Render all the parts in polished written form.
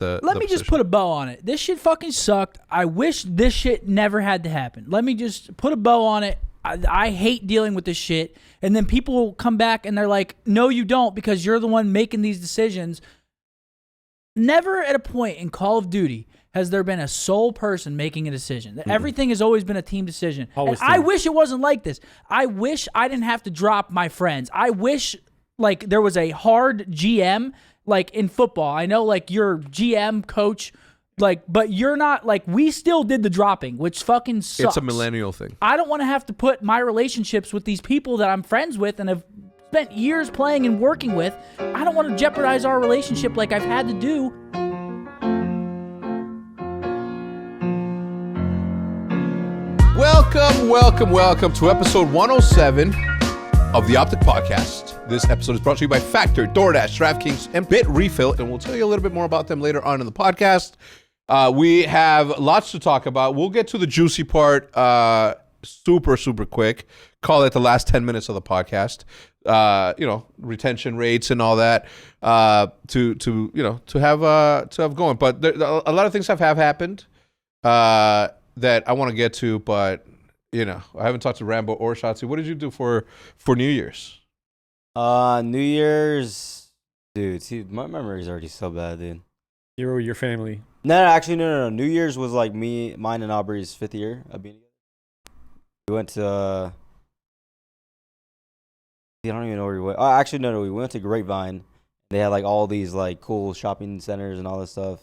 the Let me just put a bow on it. This shit fucking sucked. I wish this shit never had to happen. Let me just put a bow on it. I hate dealing with this shit. And then people will come back and they're like, no, you don't, because you're the one making these decisions. Never at a point in Call of Duty has there been a sole person making a decision. Everything has always been a team decision. And I wish it wasn't like this. I wish I didn't have to drop my friends. I wish like there was a hard GM like in football. I know like your GM coach, like, but you're not like, we still did the dropping, which fucking sucks. It's a millennial thing. I don't want to have to put my relationships with these people that I'm friends with and have spent years playing and working with. I don't want to jeopardize our relationship like I've had to do. Welcome to episode 107 of the OpTic podcast. This episode is brought to you by Factor, DoorDash, DraftKings, and Bitrefill, and we'll tell you a little bit more about them later on in the podcast. We have lots to talk about. We'll get to the juicy part super quick. Call it the last 10 minutes of the podcast. Retention rates and all that to have going. But there, a lot of things have happened that I want to get to, but I haven't talked to Rambo or Shotzi. What did you do for New Year's? New Year's, dude. See, my memory is already so bad, dude. You were with your family. No. New Year's was like mine and Aubrey's 5th year of being together. We went to. I don't even know where we went. Oh, actually, no. We went to Grapevine. They had like all these like cool shopping centers and all this stuff.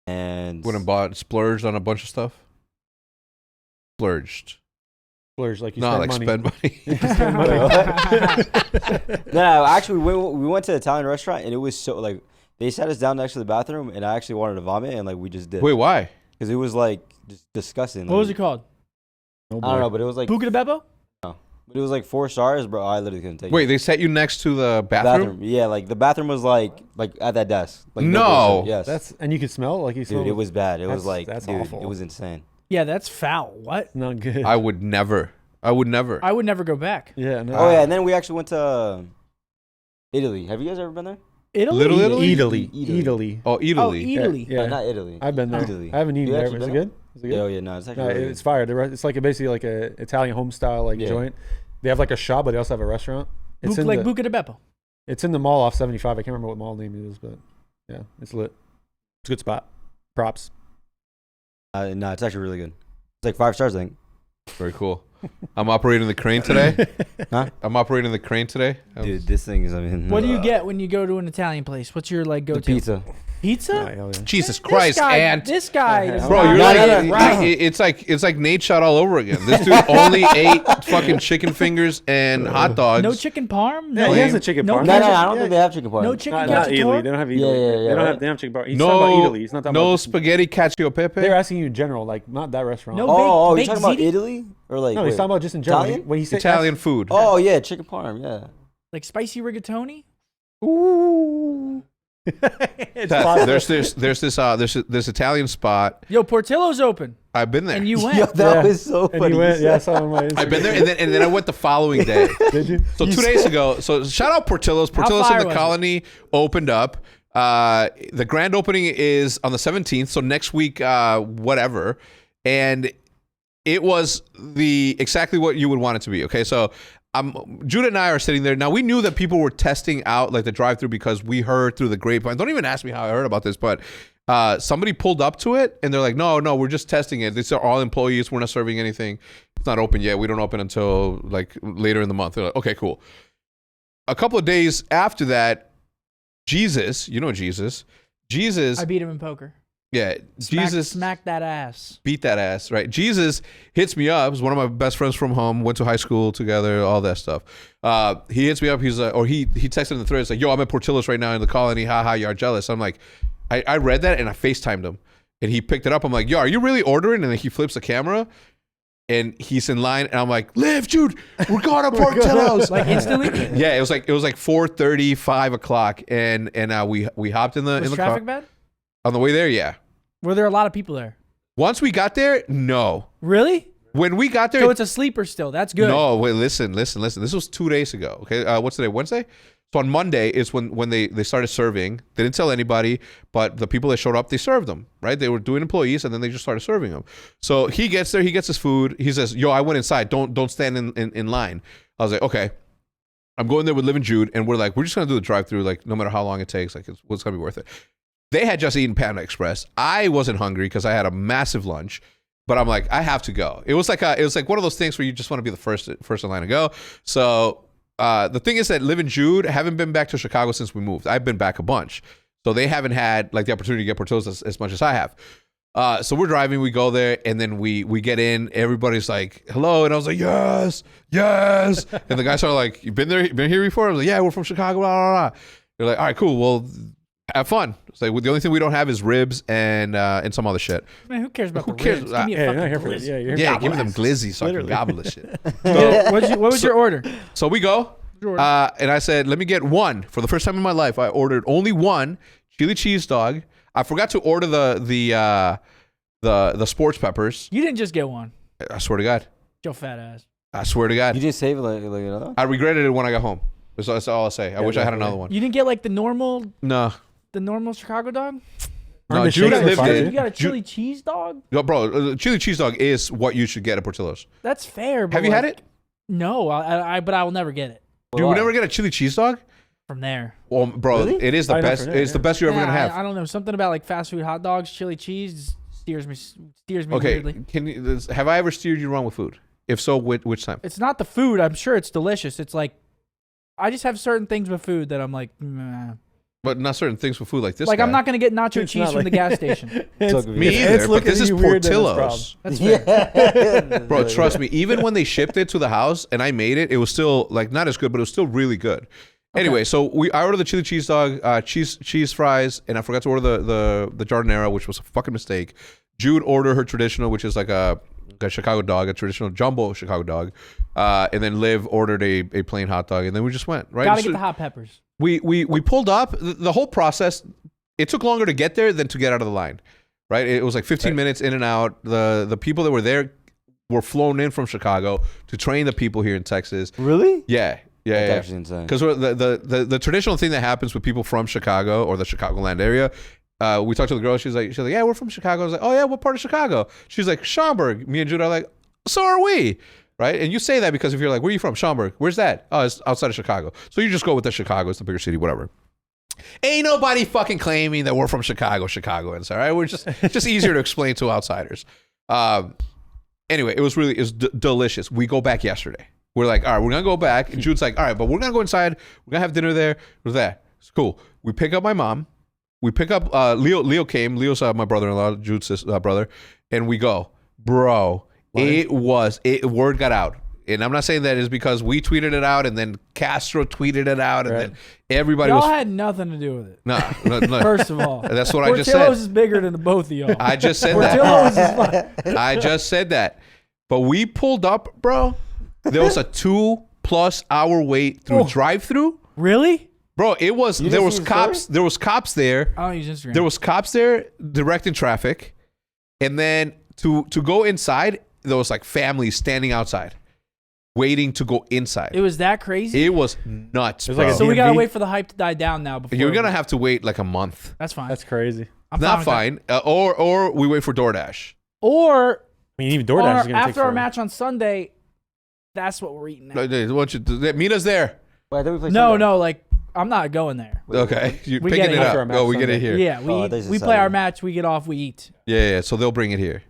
And went and splurged on a bunch of stuff. Splurged like you spend money. Spend money. No, actually, we went to an Italian restaurant and it was so like they sat us down next to the bathroom and I actually wanted to vomit and like we just did. Wait, why? Because it was like just disgusting. What was it called? I don't know, but it was like Buca de Beppo? No, but it was like 4 stars, bro. I literally couldn't take it. Wait, they set you next to the bathroom? Yeah, like the bathroom was like at that desk. Like, no. Yes. And you could smell it, like you smelled. Dude, it was bad. It was like that's dude, awful. It was insane. Yeah, that's foul. What? Not good. I would never. I would never go back. Yeah. No. Oh yeah, and then we actually went to Italy. Have you guys ever been there? Italy? Little Italy? Italy. Oh, Italy. Oh, Italy. Yeah. No, not Italy. I've been there. Italy. I haven't eaten there. Is it good? Is it good? Oh yeah, no, it's actually No, really it's fire. It's like basically like a Italian home style joint. They have like a shop, but they also have a restaurant. It's in Buca de Beppo. It's in the mall off 75. I can't remember what mall name it is, but yeah, it's lit. It's a good spot. Props. No, it's actually really good. It's like 5 stars, I think. Very cool. I'm operating the crane today. Huh? I'm operating the crane today. Dude, this thing is, I mean. What do you get when you go to an Italian place? What's your like go-to? The pizza. Pizza? Oh, hell yeah. Jesus Christ, and this guy does bro, not you're get like it right. it's like Nate Shot all over again. This dude only ate fucking chicken fingers and hot dogs. No chicken parm? Yeah, No, he has a chicken no parm. No, I don't think they have chicken parm. no chicken Not Italy. cacciatore? They don't have Yeah, Italy. yeah, They don't right. have. They don't have chicken parm. He's talking about Italy. He's not talking no about spaghetti cacio e pepe. They're asking you in general, like not that restaurant. No. Oh, baked you're talking about ziti? Italy or like? No, he's wait. talking about just in general. Italian? When he said Italian food. Oh yeah, chicken parm. Yeah. Like spicy rigatoni? Ooh. There's this Italian spot. Yo, Portillo's open. I've been there. And you went. Yo, that was so funny. And you went, yeah, I saw him on my I've been there, Instagram. and then I went the following day. Did you? So 2 days ago. So shout out Portillo's. Portillo's fire in the was it? Colony opened up. The grand opening is on the 17th. So next week, whatever. And it was exactly what you would want it to be. Okay, so Judah and I are sitting there. Now, we knew that people were testing out like the drive-thru because we heard through the grapevine. Don't even ask me how I heard about this, but somebody pulled up to it and they're like, no, we're just testing it. These are all employees. We're not serving anything. It's not open yet. We don't open until like later in the month. They're like, okay, cool. A couple of days after that, Jesus, I beat him in poker. yeah, Jesus Smack that ass. beat that ass, right? Jesus hits me up. He's one of my best friends from home. Went to high school together, all that stuff. He hits me up. He's like, or he texted in the thread. It's like, yo, I'm at Portillo's right now in the Colony. Ha, you are jealous. I'm like, I read that and I FaceTimed him. And he picked it up. I'm like, yo, are you really ordering? And then he flips the camera and he's in line. And I'm like, Liv, dude, we're going to Portillo's. Like instantly? Yeah, it was like 4:30, 5 o'clock. And we hopped in the Was car. traffic bad? On the way there, yeah. Were there a lot of people there? Once we got there, no. Really? When we got there, So it's a sleeper still. That's good. No, wait, listen. This was 2 days ago. Okay, what's today? Wednesday. So on Monday is when they started serving. They didn't tell anybody, but the people that showed up, they served them, right? They were doing employees, and then they just started serving them. So he gets there, he gets his food. He says, yo, I went inside. Don't stand in line. I was like, okay. I'm going there with Liv and Jude, and we're like, we're just going to do the drive-through, like, no matter how long it takes, like, it's going to be worth it. They had just eaten Panda Express. I wasn't hungry because I had a massive lunch, but I'm like, I have to go. It was like one of those things where you just want to be the first in line to go. So the thing is that Liv and Jude haven't been back to Chicago since we moved. I've been back a bunch. So they haven't had, like, the opportunity to get Portillo's as much as I have. So we're driving, we go there, and then we get in. Everybody's like, hello. And I was like, yes. And the guys are like, you been here before? I was like, yeah, we're from Chicago, blah, blah, blah. They're like, all right, cool. Well, have fun. It's like, the only thing we don't have is ribs and some other shit. Man, who cares about Who the cares? ribs? Give me a you're not fucking here for glizzy. this. Yeah, you're Yeah, give me them glizzy so Literally. I can gobble the shit. What was your order? So we go, and I said, let me get one. For the first time in my life, I ordered only one chili cheese dog. I forgot to order the sports peppers. You didn't just get one. I swear to God. Your fat ass. I swear to God. You just save it like another one? I regretted it when I got home. That's all I'll say. I wish I had another one. You didn't get like the normal Chicago dog? No, the Jude shakes are lived fire. in. You got a chili cheese dog? Yo, bro, chili cheese dog is what you should get at Portillo's. That's fair. But Have you had like, it? No, but I will never get it You would never get a chili cheese dog? from there. Well, bro, Really? it is the I know best. for that, It's the best you're ever Yeah, gonna have. I don't know. Something about like fast food hot dogs, chili cheese steers me Okay, weirdly. have I ever steered you wrong with food? If so, which time? It's not the food. I'm sure it's delicious. It's like I just have certain things with food that I'm like, meh. But not certain things with food like this. Like guy. I'm not gonna get nacho It's cheese not from like- the gas station. It's Me it's either. But looking this at is you weird, then it's a Portillo's. That's fair. Yeah. Bro, trust me. Even when they shipped it to the house and I made it, it was still like not as good, but it was still really good. Anyway, so I ordered the chili cheese dog, cheese fries, and I forgot to order the giardiniera, which was a fucking mistake. Jude ordered her traditional, which is like a Chicago dog, a traditional jumbo Chicago dog, and then Liv ordered a plain hot dog, and then we just went right. Gotta So get the hot peppers. we pulled up. The whole process, it took longer to get there than to get out of the line. Right, it was like 15 minutes in and out. The people that were there were flown in from Chicago to train the people here in Texas. Really? Yeah. That's Yeah. actually insane. Because the traditional thing that happens with people from Chicago or the Chicagoland area, we talked to the girl. She's like, yeah, we're from Chicago. I was like, oh yeah, what part of Chicago? She's like, Schaumburg. Me and Judah are like, so are we, right? And you say that because if you're like, where are you from? Schaumburg. Where's that? Oh, it's outside of Chicago. So you just go with the Chicago. It's the bigger city, whatever. Ain't nobody fucking claiming that we're from Chicagoans, all right? We're just it's just easier to explain to outsiders. Anyway, it was delicious. We go back yesterday. We're like, all right, we're gonna go back. And Jude's like, all right, but we're gonna go inside. We're gonna have dinner there. We're there. It's cool. We pick up my mom. We pick up Leo. Leo came. Leo's my brother-in-law, Jude's brother, and we go, bro. Word got out. And I'm not saying that is because we tweeted it out and then Castro tweeted it out and then everybody Y'all was had nothing to do with it. no. First of all, That's what I just Portillo's said. is bigger than the both of y'all. I just said Portillo's that. is fine. I just said that. But we pulled up, bro. There was a 2+ hour wait through drive-through. Really? Bro, it was You there didn't was see the cops. story? There was cops there. I don't use Instagram. There was cops there directing traffic. And then to go inside, there was like families standing outside waiting to go inside. It was that crazy? It was nuts, It was bro. like a So we gotta DMV? wait for the hype to die down now. Before You're going to have to wait like a month. That's fine. That's crazy. I'm Not with fine. Or we wait for DoorDash. that. Or I mean, even DoorDash is going to take after our forever. match on Sunday, that's what we're eating now. Why don't you meet us there. Wait, I thought we played No, Sunday. no, like I'm not going there. Okay. You're We picking get it it up. here. Oh, we get it here. Yeah, Oh, this is we play our Saturday. match, we get off, we eat. Yeah. So they'll bring it here.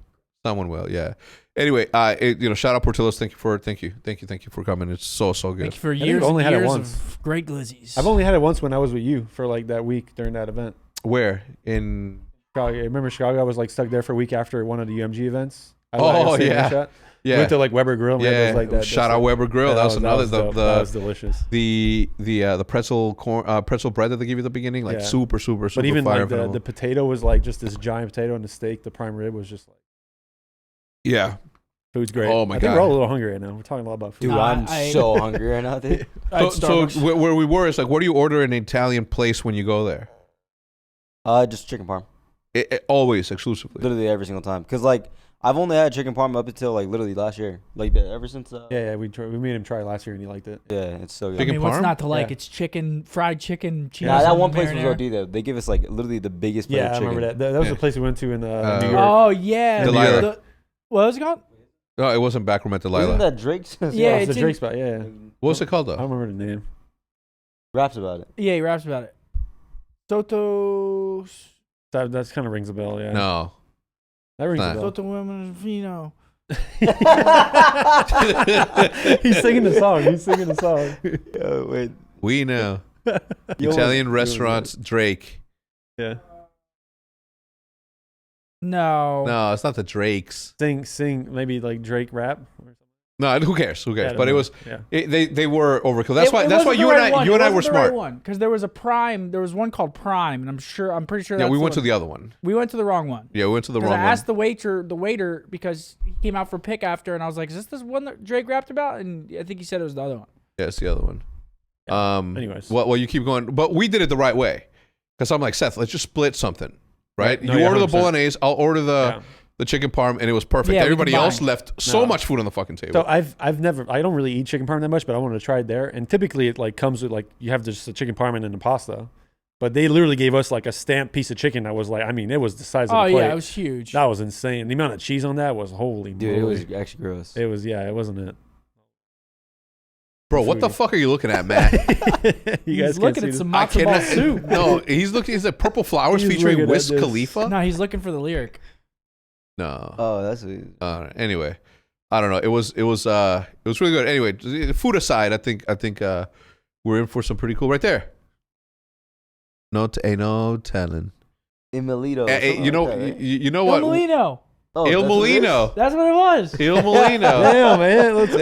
Someone will. Yeah. Anyway, shout out Portillo's. Thank you for coming. It's so good. Thank you for think years we only and had it years once. of great glizzies. I've only had it once when I was with you for like that week during that event. Where in? Chicago. I remember Chicago. I was like stuck there for a week after one of the UMG events. Oh, yeah. Shot. Yeah. Went to like Weber Grill. And we had Yeah. those, like, that, Shout that's out like- Weber Grill. yeah, that was another dope. that was delicious. the pretzel bread that they give you at the beginning, like Yeah. super But even fire like the potato was like just this giant potato, and the steak, the prime rib was just like yeah. food's great. Oh, my I think God. we're all a little hungry right now. We're talking a lot about food. Dude, Nah, I'm I- so hungry right now, dude. So where we were is like, what do you order in an Italian place when you go there? Just chicken parm. Always exclusively. Literally every single time. Because, like, I've only had chicken parm up until like literally last year. Like ever since. Yeah, we made him try last year and he liked it. Yeah, it's so good. I mean, what's parm? not to like? Yeah. It's chicken, fried chicken, cheese. Nah, that and one place was marinara. OD though. They give us like literally the biggest plate Yeah, of I chicken. remember that. That was Yeah. the place we went to in New York. Oh yeah, Delilah. What was it called? No, it wasn't Backroom at Isn't Delilah. that Drake's? Yeah, it's it's the in- Drake spot. Yeah, What was it called I though? don't remember the name. Raps about it. Yeah, he raps about it. Soto's. That kind of rings a bell. Yeah, No. that rings Nah. a bell. Soto women, Fino. He's singing the song. He's singing the song. Yo, wait. We know. You Italian almost- restaurants, Drake. Yeah. No. No, it's not the Drakes. Sing maybe like Drake rap. Or something. No, who cares? Who Yeah, I cares? don't But it know. was Yeah. they were overkill. That's why you and I were smart. Because there was a Prime. There was one called Prime, and I'm pretty sure. Yeah, that's we the went to one. the other one. We went to the wrong one. Yeah, we went to the Because wrong I one. asked the waiter, because he came out for pick after, and I was like, "Is this one that Drake rapped about?" And I think he said it was the other one. Yeah, it's the other one. Yeah. Anyways. Well, you keep going, but we did it the right way. Because I'm like, Seth, let's just split something, right? Right. No, You yeah, order the 100%. bolagnese, I'll order the Yeah. chicken parm, and it was perfect. Yeah, we Everybody else combined. left so No. much food on the fucking table. So I don't really eat chicken parm that much, but I wanted to try it there. And typically it like comes with like you have just a chicken parm and then the pasta. But they literally gave us like a stamped piece of chicken that was like, I mean, it was the size of Oh the plate. yeah, it was huge. That was insane. The amount of cheese on that was holy Dude, it moly. was actually gross. It was it wasn't it. Bro, what the food. fuck are you looking at, Matt? You He's guys can't looking see at this. some I matzo ball cannot. soup. No, he's looking. Is it Purple Flowers He's featuring looking at Wiz this. Khalifa? No, he's looking for the lyric. No. Oh, that's weird. Anyway, I don't know. It was really good. Anyway, food aside, I think we're in for some pretty cool right there. Ain't no telling. Emilito. You know what? El Molino. Oh, Il that's what it is? Molino. That's what it was. Il Molino. Damn, man, let's go.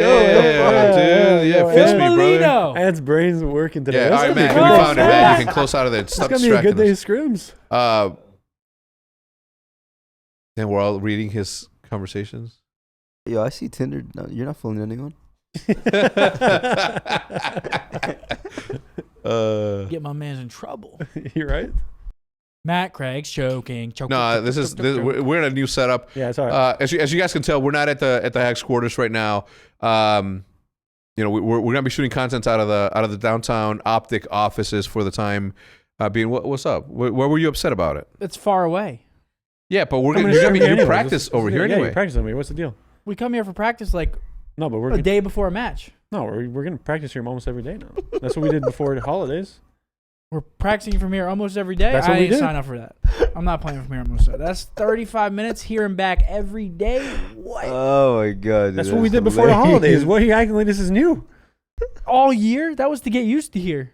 Yeah, fist El me, brother. Molino. Ad's brains working today. Yeah, That's all right, gonna man. be We good. found it, man. You can close out of there. It's Stop gonna be a good distracting day of us. scrims. And we're all reading his conversations. Yo, I see Tinder. No, you're not fooling anyone. Get my man's in trouble. You right? Matt Craig's choking. No, we're in a new setup. Yeah, it's all right. As you guys can tell, we're not at the headquarters right now. We're gonna be shooting content out of the downtown OpTic offices for the time being. What's up? Where were you upset about it? It's far away. Yeah, but I'm you're gonna be you practice over here yeah, anyway. you practice over here. What's the deal? We come here for practice like No, but we're a day before a match. we're gonna practice here almost every day now. That's what we did before the holidays. We're practicing from here almost every day. That's what I we didn't did. sign up for that. I'm not playing from here almost. That's 35 minutes here and back every day. What? Oh my god. Dude, That's what we did before the holidays. What are you acting like this is new? All year? That was to get used to here.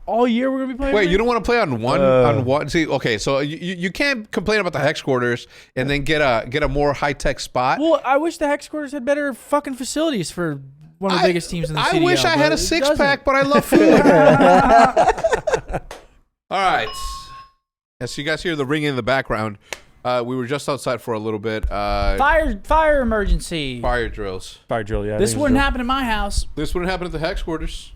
All year we're gonna be playing. Wait, from you here? don't want to play on one? See, okay, so you can't complain about the hex quarters and then get a more high tech spot. Well, I wish the hex quarters had better fucking facilities for one of the biggest teams in the CDL. I wish I had a but it 6-pack, doesn't. but I love food. All right. As you guys hear the ringing in the background, we were just outside for a little bit. Fire emergency. Fire drills. Fire drill, yeah. I This think it's wouldn't drill. happen in my house. This wouldn't happen at the hex quarters.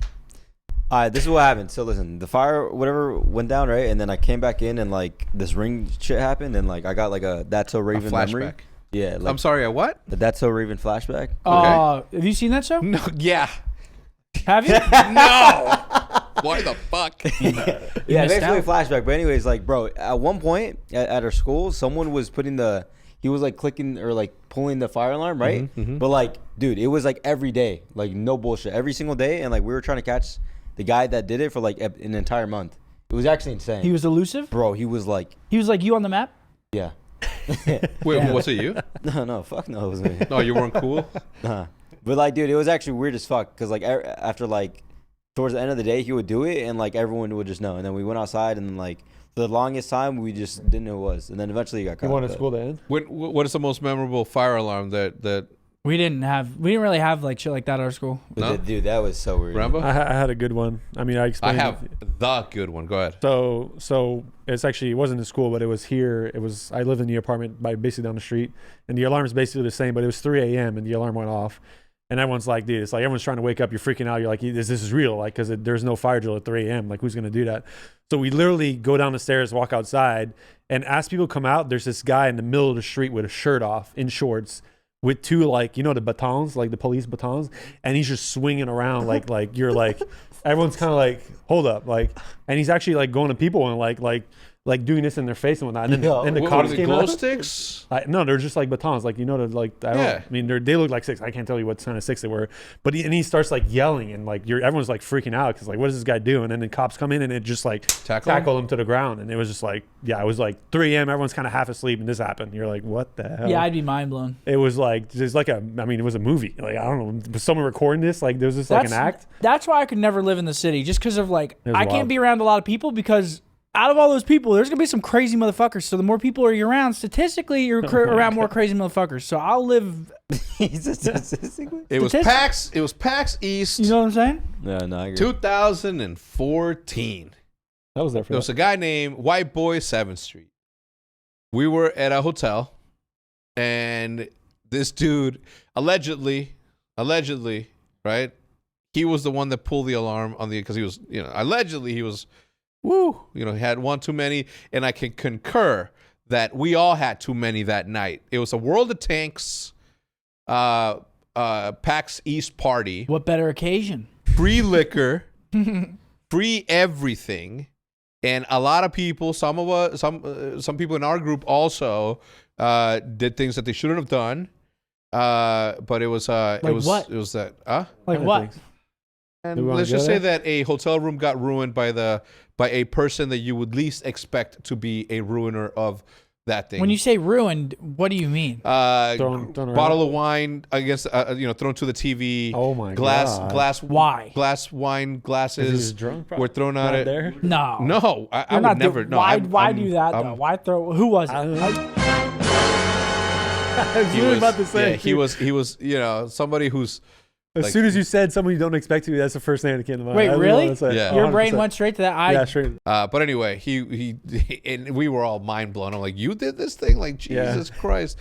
All right, this is what happened. So listen, the fire, whatever, went down, right? And then I came back in, and like this ring shit happened, and like I got like a That's So Raven memory. Flashback. Yeah, like I'm sorry, a what? the That's So Raven flashback. Have you seen that show? No, yeah. Have you? No. Why the fuck? Yeah, missed basically a out. flashback. But anyways, like, bro, at one point at our school, someone was he was like clicking or like pulling the fire alarm, right? But like, dude, it was like every day, like no bullshit, every single day, and like we were trying to catch the guy that did it for like an entire month. It was actually insane. He was elusive. bro. He was like, He was like you on the map. yeah, Wait, was it you? no, fuck no, it was me. No, you weren't cool. Nah. But like, dude, it was actually weird as fuck because like after like towards the end of the day, he would do it and like everyone would just know. And then we went outside and then like for the longest time we just didn't know who it was. And then eventually he got caught. You wanted but- school to end? What is the most memorable fire alarm that We didn't really have like shit like that at our school. But No? dude, that was so weird. Rambo? I had a good one. I mean, I I explained. have the good one. Go ahead. So it's actually, it wasn't in school, but it was here. I lived in the apartment by basically down the street, and the alarm is basically the same, but it was 3 a.m. and the alarm went off. And everyone's like, dude, it's like everyone's trying to wake up. You're freaking out. You're like, this is real. Like, because there's no fire drill at 3 a.m. Like, who's going to do that? So we literally go down the stairs, walk outside, and as people come out, there's this guy in the middle of the street with a shirt off in shorts with two, like, you know, the batons, like the police batons. And he's just swinging around like you're like, everyone's kind of like, hold up. Like, and he's actually like going to people and like doing this in their face and whatnot. And then the cops came glow out. sticks? No, they're just like batons, like, you know, I mean, they look like sticks. I can't tell you what kind of sticks they were, but he starts like yelling and like everyone's like freaking out because like, what does this guy do? And then the cops come in and it just like tackle him to the ground, and it was just like, it was like 3 a.m. Everyone's kind of half asleep, and this happened. You're like, what the hell? Yeah, I'd be mind blown. It was like it was a movie. Like, I don't know, was someone recording this? Like, there was just like an act. That's why I could never live in the city, just because of like I wild. can't be around a lot of people because. Out of all those people, there's gonna be some crazy motherfuckers. So the more people are you around, statistically, you're around more crazy motherfuckers. So I'll live. It was PAX East. You know what I'm saying? No, I agree. 2014. That was there for There was a guy named White Boy 7th Street. We were at a hotel, and this dude allegedly, right? He was the one that pulled the alarm on because he was, allegedly he was. He had one too many, and I can concur that we all had too many that night. It was a World of Tanks PAX East party. What better occasion? Free liquor, free everything, and a lot of people, some people in our group also did things that they shouldn't have done. But it was Like what? It was that Like what? And let's just say that a hotel room got ruined by a person that you would least expect to be a ruiner of that thing. When you say ruined, what do you mean? Thrown bottle of wine against, thrown to the TV. Oh my God. Why? Glass wine glasses drunk, were thrown at it. There? No, I would never. No, why do that though? Why throw? Who was it? I was really about to say. Yeah, he was. Somebody who's. As soon as you said someone you don't expect to, that's the first thing that came to mind. Wait, really? Yeah. Your brain went straight to that. Yeah, straight. But anyway, he and we were all mind blown. I'm like, you did this thing? Like, Jesus Christ.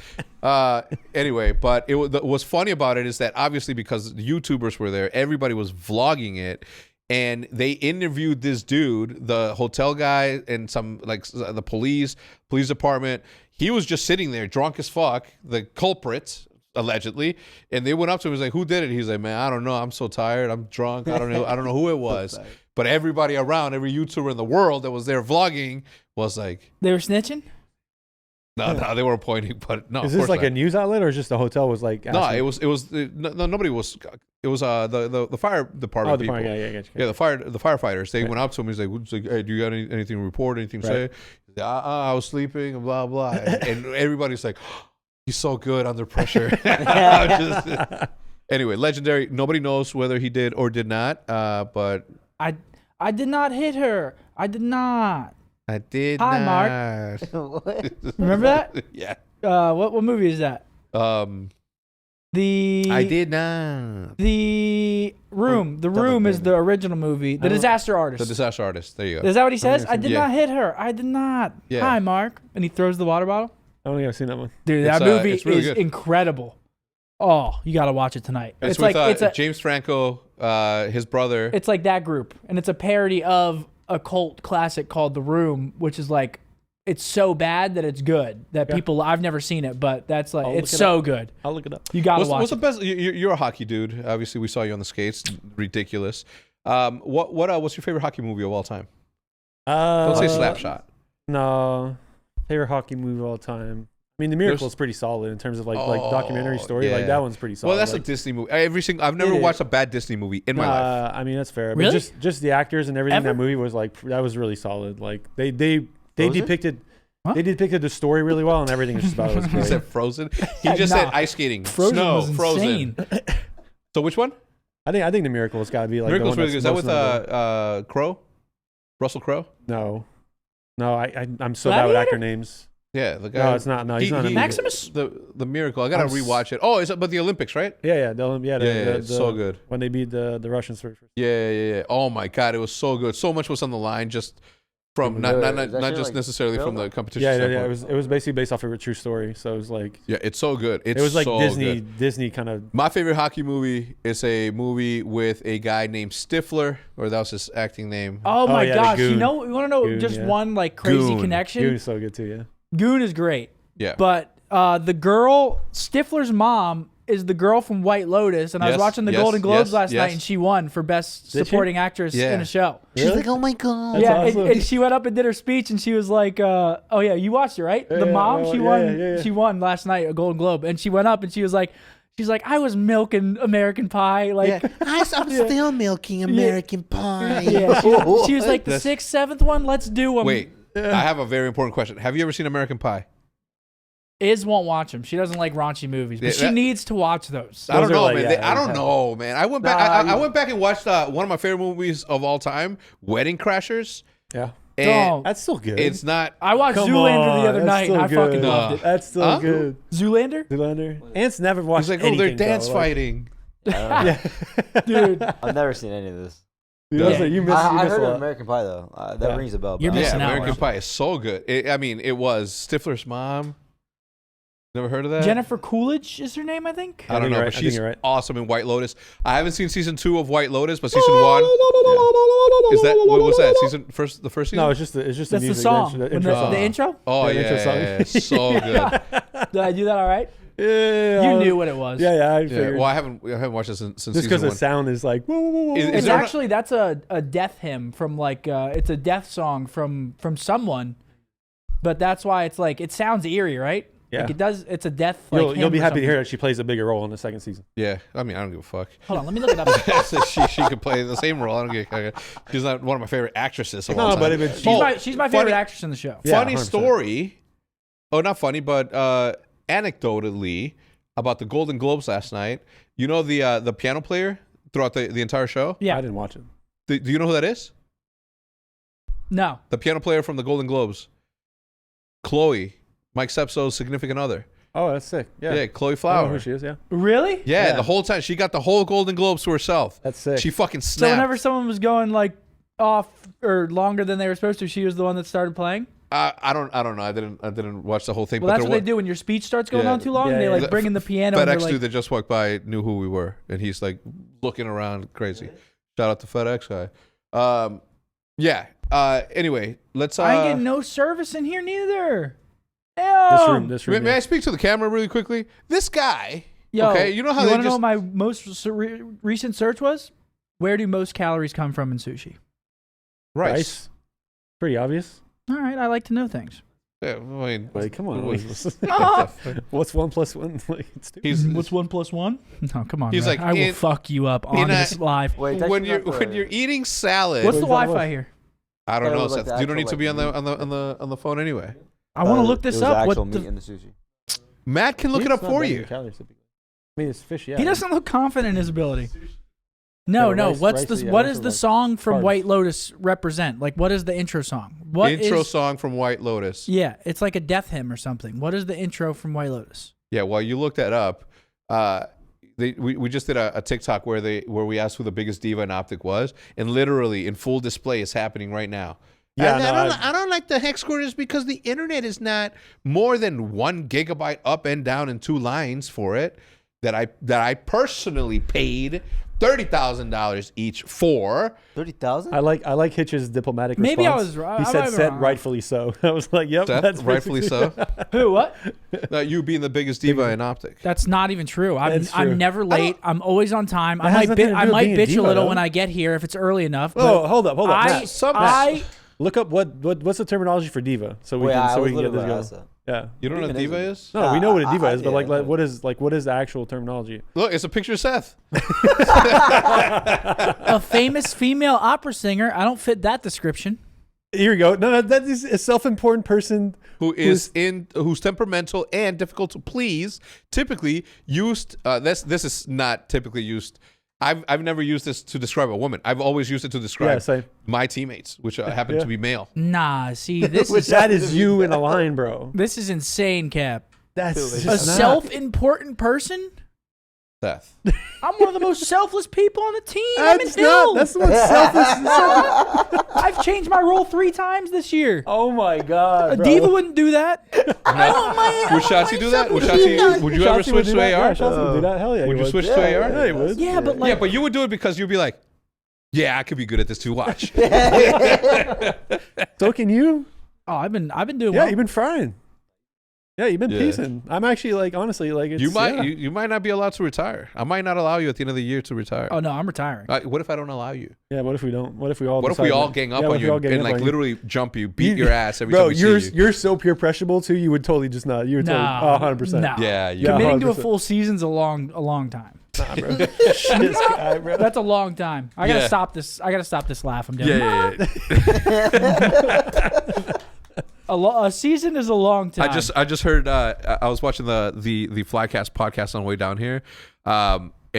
Anyway, but what's funny about it is that obviously because the YouTubers were there, everybody was vlogging it, and they interviewed this dude, the hotel guy, and some like the police department. He was just sitting there, drunk as fuck, the culprit. Allegedly, and they went up to him and was like, who did it? He's like, man, I don't know, I'm so tired, I'm drunk, I don't know who it was. But everybody around, every YouTuber in the world that was there vlogging was like, they were snitching. No, they were pointing, but no. Is this like a news outlet or just the hotel was like no, it was nobody was. It was the fire department people. Yeah, the firefighters. They went up to him. He's like, hey, do you got anything to report, anything to say? He's like, I was sleeping and blah blah. And everybody's like, he's so good under pressure. Anyway, legendary. Nobody knows whether he did or did not. But I did not hit her. I did not. I did. Hi, not. Mark. Remember that? Yeah. What movie is that? I did not. The Room. The Room is the original movie. The Disaster Artist. The Disaster Artist. There you go. Is that what he says? I did not hit her. I did not. Yeah. Hi, Mark. And he throws the water bottle. I don't think I've seen that one. Dude, that movie it's really is good. incredible. Oh, you got to watch it tonight. It's like with, James Franco, his brother. It's like that group, and it's a parody of a cult classic called The Room, which is like, it's so bad that it's good. That people, I've never seen it, but that's like, it's so good. I'll look it up. You got to watch What's the best? You're a hockey dude. Obviously, we saw you on the skates. Ridiculous. What's your favorite hockey movie of all time? Don't say Slapshot. No. Favorite hockey movie of all time. I mean, The Miracle is pretty solid in terms of like documentary story. Yeah. Like that one's pretty solid. Well, that's a Disney movie. I've never watched a bad Disney movie in my life. I mean, that's fair. Really? But just the actors and everything in that movie was like, that was really solid. Like they depicted the story really well, and everything is just about it was He great. said Frozen. He just said ice skating. Frozen Snow. was insane. Frozen. So which one? I think The Miracle's got to be like Miracle's the one really good. that's Is that most with memorable. Crowe? Russell Crowe? No, I'm so bad with actor names. Yeah, the guy. No, it's not. No, he's not. Maximus? The Miracle. I gotta rewatch it. Oh, is it? But the Olympics, right? Yeah. It's so good. When they beat the Russians first. Yeah. Oh my God, it was so good. So much was on the line. Just From not just necessarily from the competition. Yeah. standpoint. It was basically based off of a true story. So it was like Yeah, it's so good. It's it was like so good. Disney kind of. My favorite hockey movie is a movie with a guy named Stifler, or that was his acting name. Oh my yeah, the gosh! Goon. You want to know Goon, just yeah. one like crazy Goon. connection? Goon is so good too. Yeah. Goon is great. Yeah. But the girl, Stifler's mom, is the girl from White Lotus, and I was Yes, watching the yes, Golden Globes yes, last yes. night, and she won for Best Did she? Supporting Actress Yeah. in a show. Really? like, oh my god. That's yeah, awesome. and she went up and did her speech, and she was like, "Oh yeah, you watched it, right? The Yeah, mom, yeah, she yeah, won. yeah. She won last night a Golden Globe, and she went up and she was like, I was milking American Pie, like." I'm still milking American pie. Yeah, she was like the That's- 6th, 7th one. Let's do them. Wait, I have a very important question. Have you ever seen American Pie? Iz won't watch them. She doesn't like raunchy movies, but Yeah, she that- needs to watch those. I don't Those are know, like, man. yeah, I don't know, man. I went back. I went back and watched one of my favorite movies of all time, Wedding Crashers. Yeah. And Don't. That's still good. it's not. I watched Come Zoolander the on, other that's night, and still I fucking good. loved it. That's still Huh? good. Zoolander, Zoolander. Ant's never watched. He's like, oh, they're anything, dance though. Like, fighting. Yeah. dude. I've never seen any of this. dude, Yeah. I was like, you missed. I you missed heard a of lot. American Pie though. That Yeah. rings a bell. You're but I missing don't Yeah, out. know. American Pie is so good. It was Stifler's mom. Never heard of that? Jennifer Coolidge is her name, I think. I don't think know, you're but right. I think she's you're right. awesome in White Lotus. I haven't seen season 2 of White Lotus, but season 1 is that what was that? The first season? No, it's just the That's music. the song. The When intro song. the intro. Oh Yeah, yeah, the intro song. yeah, so good. Did I do that all right? Yeah. You knew what it was. Yeah, I Yeah, figured. well, I haven't watched it since Just season because the 1. sound is like. Whoa, whoa, whoa, whoa. Is It's there actually that's a death hymn from like it's a death song from someone, but that's why it's like it sounds eerie, right? Yeah. Like it does. It's a death. Like, You'll hymn be or happy to hear something. that she plays a bigger role in the second season. Yeah, I mean, I don't give a fuck. Hold on, let me look it up. she could play the same role. I don't give a fuck. She's not one of my favorite actresses of all No, time. but if it's She's my favorite actress in the show. Yeah, funny 100%. story. Oh, not funny, but anecdotally about the Golden Globes last night. You know the piano player throughout the entire show. Yeah. I didn't watch it. Do you know who that is? No. The piano player from the Golden Globes. Chloe, Mike Sepso's significant other. Oh, that's sick. Yeah. Yeah, Chloe I know Flower. who she is. Yeah. Really? Yeah, Yeah. the whole time she got the whole Golden Globes to herself. That's sick. She fucking So snapped. whenever someone was going like off or longer than they were supposed to, she was the one that started playing. I don't know. I didn't watch the whole thing. Well, but that's there what they wa- do when your speech starts going Yeah. on too long. Yeah, they yeah. like The bring in the piano. And they're FedEx like, dude that just walked by knew who we were, and he's like looking around crazy. Shout out to FedEx guy. Yeah. Anyway, let's. I ain't getting no service in here neither. This room. May I speak to the camera really quickly? This guy. Yo, okay, you know how you they want to know just. what my most recent search was? Where do most calories come from in sushi? Rice. Pretty obvious. All right, I like to know things. Yeah, I mean, Like, come on. Ah! What's 1 + 1? Like, it's stupid. he's What's 1 + 1? No, come on. He's Ray. like, I will in- fuck you up on a- this live. Wait, that's when not you're eating salad. What's the What is that Wi-Fi with? here? I don't Thought it know, was like Seth. the You don't need actual, to be like, on the phone anyway. I want to look this up. Actual What meat the? in the sushi. Matt can look it Meat's up not for bad in you. calories, typically. I mean, it's fish. Yeah. He doesn't look confident in his ability. No, Yeah, no. rice- What's rice, this? yeah, What rice is is the like song from carbs. White Lotus represent? Like, what is the intro song? What Intro is- song from White Lotus. Yeah, it's like a death hymn or something. What is the intro from White Lotus? Yeah, while you look that up, we just did a TikTok where we asked who the biggest diva in OpTic was, and literally in full display is happening right now. Yeah, And no, I don't like the hex quarters because the internet is not more than 1 gigabyte up and down and 2 lines for it. That I personally paid $30,000 each for. 30,000. I like Hitch's diplomatic response. Maybe I was wrong. He I might said, be "Said wrong. rightfully so." I was like, "Yep, Seth, that's rightfully basically- so. Who? What? You being the biggest diva in OpTic. That's not even true. I'm That's true. never late. I'm always on time. I has might nothing to do with being a bitch a diva, little though. when I get here if it's early enough. Oh, but hold up. I Look up what's the terminology for diva, so we Wait, can I so was we can get literally this about to going. ask Yeah. You don't know what a Even diva is is? No, we know what a diva is, but yeah. what is the actual terminology? Look, it's a picture of Seth. a famous female opera singer. I don't fit that description. Here we go. No, that is a self-important person who's temperamental and difficult to please. Typically used. This is not typically used. I've never used this to describe a woman. I've always used it to describe same. my teammates, which happen to be male. Nah, see, this is That is you in a line, bro. this is insane, Cap. That's A A just not. self-important person? Seth. I'm one of the most selfless people on the team. I'm That's an not. ill. That's what selfish. I've changed my role 3 times this year. Oh my god, A bro. Diva wouldn't do that. I want my. Would Shotzi do that? Would you ever Shotzi would switch do to that. AR? Yeah, Shotzi would do that. Hell yeah. Would he you switch to AR? Yeah, he would. Yeah, but like, Yeah, but you would do it because you'd be like, yeah, I could be good at this too. Watch. So can you? oh, I've been doing Yeah, well. you've been frying. Yeah, you've been Yeah. piecing. I'm actually like, honestly, like it's, You might yeah. you might not be allowed to retire. I might not allow you at the end of the year to retire. Oh no, I'm retiring. What if I don't allow you? Yeah, what if we don't? What if we all? What if we decide all that- gang up Yeah, what on if we you all gang and up like on you? literally jump you, beat your ass every Bro, time we you're see you? you're so peer pressurable too. You would totally just not. You would totally. Nah, 100%. nah. Yeah, Yeah. Committing to a 100%. full season's a long time. Nah, bro. This guy, bro. That's a long time. I gotta Yeah. stop this. I gotta stop this laugh I'm doing. Yeah. A season is a long time. I just heard. I was watching the Flycast podcast on the way down here, and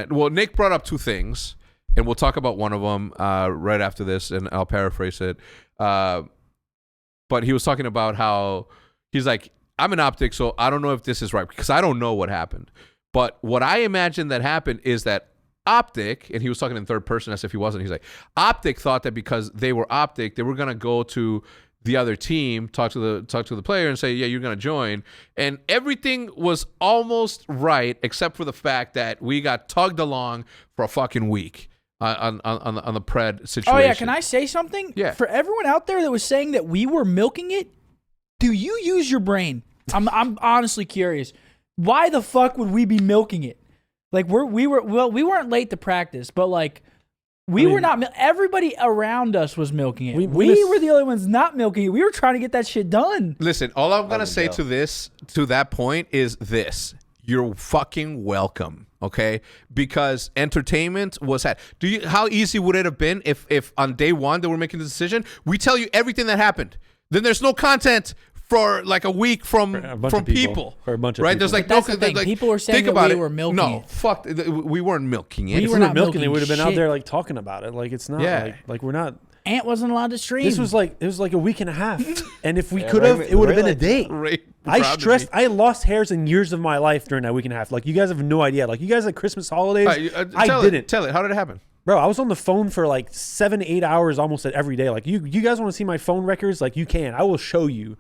well, Nick brought up 2 things, and we'll talk about one of them right after this, and I'll paraphrase it. But he was talking about how he's like, I'm an OpTic, so I don't know if this is right because I don't know what happened. But what I imagine that happened is that OpTic, and he was talking in third person as if he wasn't. He's like, OpTic thought that because they were OpTic, they were gonna go to the other team, talk to the player, and say, yeah, you're gonna join. And everything was almost right, except for the fact that we got tugged along for a fucking week on the pred situation. Oh yeah, can I say something? Yeah. For everyone out there that was saying that we were milking it, do you use your brain? I'm honestly curious. Why the fuck would we be milking it? Like we weren't late to practice, but like we were not. Everybody around us was milking it. We were the only ones not milking it. We were trying to get that shit done. Listen, all I'm gonna say to that point is this: you're fucking welcome, okay? Because entertainment was had. How easy would it have been if on day 1 they were making the decision? We tell you everything that happened. Then there's no content for like a week from people. For a bunch of right? people. There's like That's no the thing. like, People were saying think that about we it. were milking No, it. fuck. We weren't milking it. We If were we not were milking, milking they would have been out shit. there like talking about it. Like it's not. Yeah. Like we're not. Ant wasn't allowed to stream. This was like a week and a half, and if we Yeah, could have, right, it would have been a right, day. Right. I Proud to stressed. be. I lost hairs in years of my life during that week and a half. Like you guys have no idea. Like you guys at Christmas holidays, I didn't. Tell it. How did it happen? Bro, I was on the phone for like 7-8 hours almost every day. Like you guys want to see my phone records? Like you can. I will show you.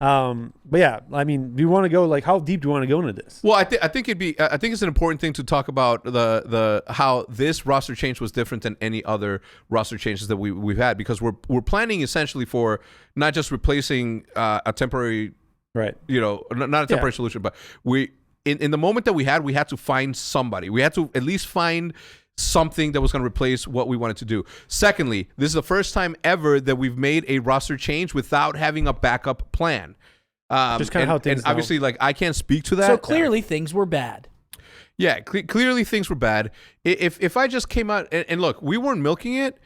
But yeah, I mean, do you want to go like how deep do you want to go into this? Well, I think it's an important thing to talk about the how this roster change was different than any other roster changes that we've had, because we're planning essentially for not just replacing a temporary, Right. not a temporary solution, but we in the moment that we had to find somebody. We had to at least find something that was going to replace what we wanted to do. Secondly, this is the first time ever that we've made a roster change without having a backup plan. Just kind of how things and obviously, like, I can't speak to that. so clearly things were bad. Yeah, clearly things were bad. If I just came out and look, we weren't milking it,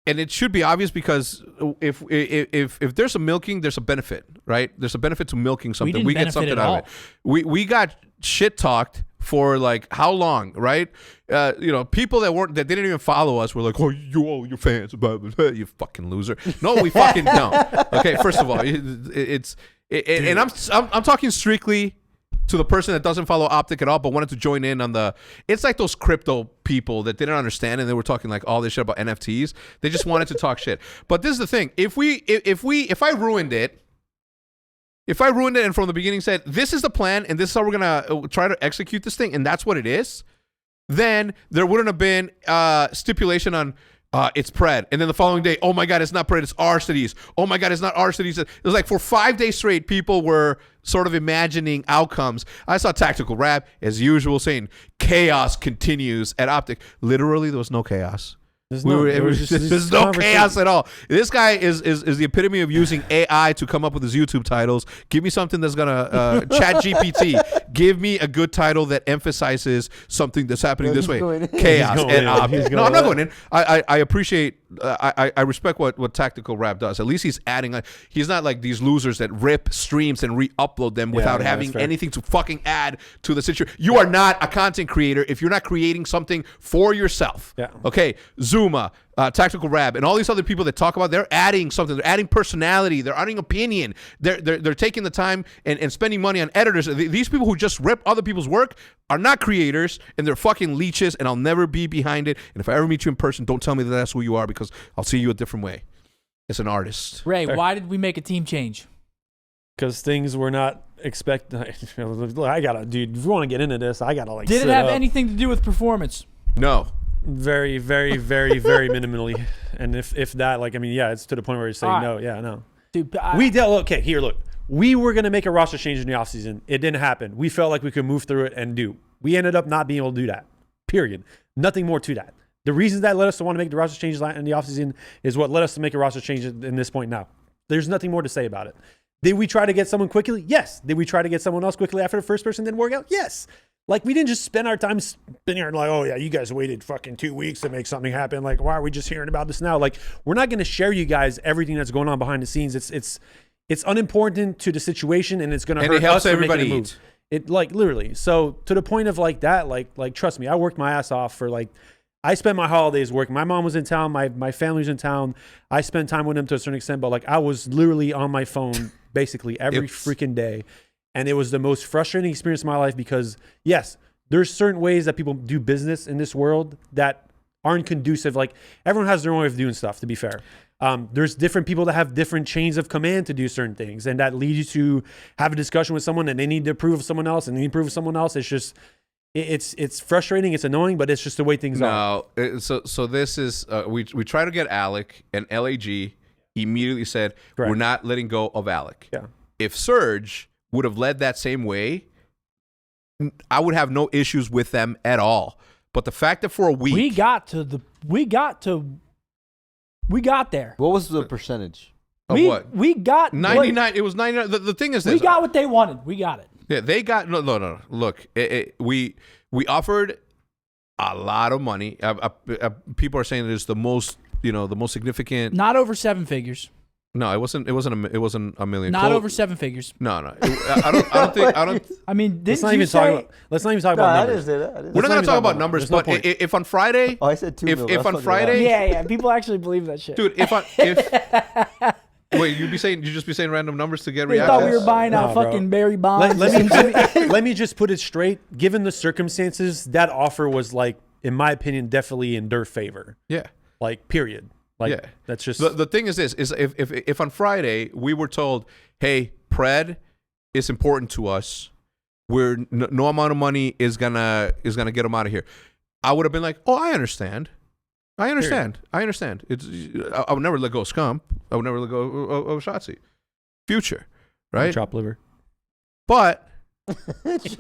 and it should be obvious because if there's a milking, there's a benefit, right? There's a benefit to milking something. didn't We get benefit something at out of it. We got shit talked for like how long, right? People that didn't even follow us were like, "Oh, your fans, blah, blah, blah, you fucking loser." No, we fucking don't. Okay, first of all, and I'm talking strictly to the person that doesn't follow OpTic at all, but wanted to join in on it's like those crypto people that didn't understand, and they were talking like all this shit about NFTs. They just wanted to talk shit. But this is the thing: if I ruined it, and from the beginning said this is the plan and this is how we're gonna try to execute this thing, and that's what it is, then there wouldn't have been stipulation on it's pred, and then the following day, oh my god, it's not pred, it's our cities. Oh my god, it's not our cities. It was like for 5 days straight, people were sort of imagining outcomes. I saw Tactical Rap as usual saying chaos continues at OpTic. Literally, there was no chaos. There's no chaos at all. This guy is the epitome of using AI to come up with his YouTube titles. Give me something that's gonna chat GPT. Give me a good title that emphasizes something that's happening this way. Chaos. And no, I'm not going in. I appreciate. I respect what Tactical Rap does. At least he's adding. He's not like these losers that rip streams and re-upload them without having anything to fucking add to the situation. You are not a content creator if you're not creating something for yourself. Yeah. Okay. Zuma, Tactical Rab, and all these other people that talk about, they're adding something. They're adding personality. They're adding opinion. They're taking the time and spending money on editors. These people who just rip other people's work are not creators, and they're fucking leeches, and I'll never be behind it. And if I ever meet you in person, don't tell me that that's who you are, because I'll see you a different way. It's an artist. Ray, why did we make a team change? Because things were not expected. I gotta, dude. If you want to get into this, I gotta like. Did it sit have up. anything to do with performance? No. Very, very, very, very minimally. And if that, like, I mean, yeah, it's to the point where you say no. Yeah, no. Dude, We dealt. Okay, here, look. We were gonna make a roster change in the offseason. It didn't happen. We felt like we could move through it and do. We ended up not being able to do that. Period. Nothing more to that. The reasons that led us to want to make the roster changes in the offseason is what led us to make a roster change in this point now. There's nothing more to say about it. Did we try to get someone quickly? Yes. Did we try to get someone else quickly after the first person didn't work out? Yes. Like, we didn't just spend our time spinning here like, oh, yeah, you guys waited fucking 2 weeks to make something happen. Like, why are we just hearing about this now? Like, we're not going to share you guys everything that's going on behind the scenes. It's unimportant to the situation, and it's going to hurt it helps us for everybody making a move. It, like, literally. So, to the point of, like, that, like trust me, I worked my ass off for, like, I spent my holidays working. My mom was in town. My family was in town. I spent time with them to a certain extent, but, like, I was literally on my phone basically every freaking day. And it was the most frustrating experience of my life because, yes, there's certain ways that people do business in this world that aren't conducive. Like, everyone has their own way of doing stuff, to be fair. There's different people that have different chains of command to do certain things, and that leads you to have a discussion with someone and they need to approve of someone else and they need to approve of someone else. It's just, it's frustrating, it's annoying, but it's just the way things are. No, so this is, we tried to get Alec, and LAG immediately said, Correct. We're not letting go of Alec. Yeah. If Surge would have led that same way, I would have no issues with them at all. But the fact that for a week We got there. What was the percentage? of what? We got 99. It was 99. The thing is this. We got what they wanted. We got it. Yeah, they got no. Look, we offered a lot of money. People are saying it is the most, the most significant. Not over 7 figures. No, it wasn't a million. Not over 7 figures. No. I don't think. I mean, Let's not even talk about numbers. We're not going to talk about numbers, but if on Friday, I said 2 million. if on Friday, Yeah. People actually believe that shit. dude, if wait, you'd just be saying random numbers to get They reactions. thought we were buying out bro. fucking Barry Bonds. Let me just put it straight. Given the circumstances, that offer was, like, in my opinion, definitely in their favor. Yeah. Like, period. Like, Yeah. that's just The thing is this: is if on Friday we were told, "Hey, Pred is important to us. No amount of money is gonna get them out of here," I would have been like, "Oh, I understand. It's I would never let go of Scump. I would never let go of Shotzi. Future, right? chop liver. But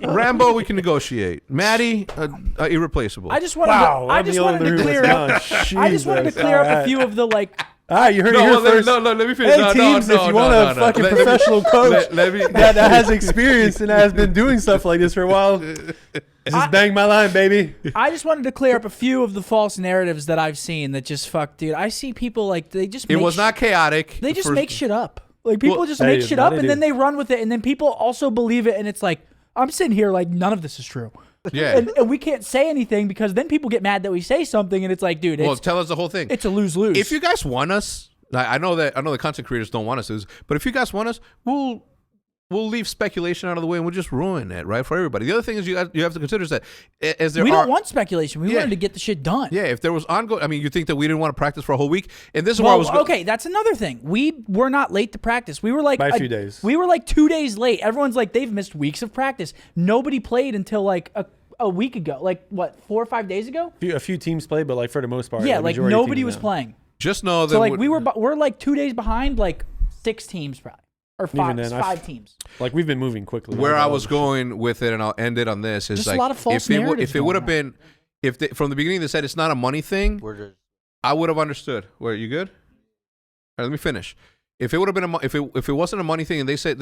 Rambo, we can negotiate. Maddie, irreplaceable. I just wanted to clear up. I just wanted to clear up a few of the, like. All right, you heard it here first. No, let me finish. Hey, teams, if you want a fucking professional coach that has experience and has been doing stuff like this for a while, just bang my line, baby. I just wanted to clear up a few of the false narratives that I've seen that just fuck, dude. I see people like they just. It was not chaotic. They just make shit up. Like, people just make shit up, and then they run with it, and then people also believe it, and it's like, I'm sitting here like, none of this is true. Yeah. And we can't say anything because then people get mad that we say something, and it's like, dude, tell us the whole thing. It's a lose-lose. If you guys want us, I know the content creators don't want us to, but if you guys want us, we'll leave speculation out of the way and we'll just ruin it, right, for everybody. The other thing is you have to consider is that we don't want speculation. We wanted to get the shit done. Yeah, if there was ongoing, I mean, you think that we didn't want to practice for a whole week, and this is where I was. Okay, that's another thing. We were not late to practice. We were like by a few days. We were like 2 days late. Everyone's like, they've missed weeks of practice. Nobody played until like a week ago. Like, what, 4 or 5 days ago? A few teams played, but like for the most part, yeah, like nobody was playing. Just know that. So like we're like 2 days behind, like 6 teams probably. Or five teams. Like, we've been moving quickly. Where I was going with it, and I'll end it on this, is just like, a lot of false narratives. If it would have been, from the beginning they said it's not a money thing, I would have understood. Wait, you good? All right, let me finish. If it would have been if it wasn't a money thing, and they said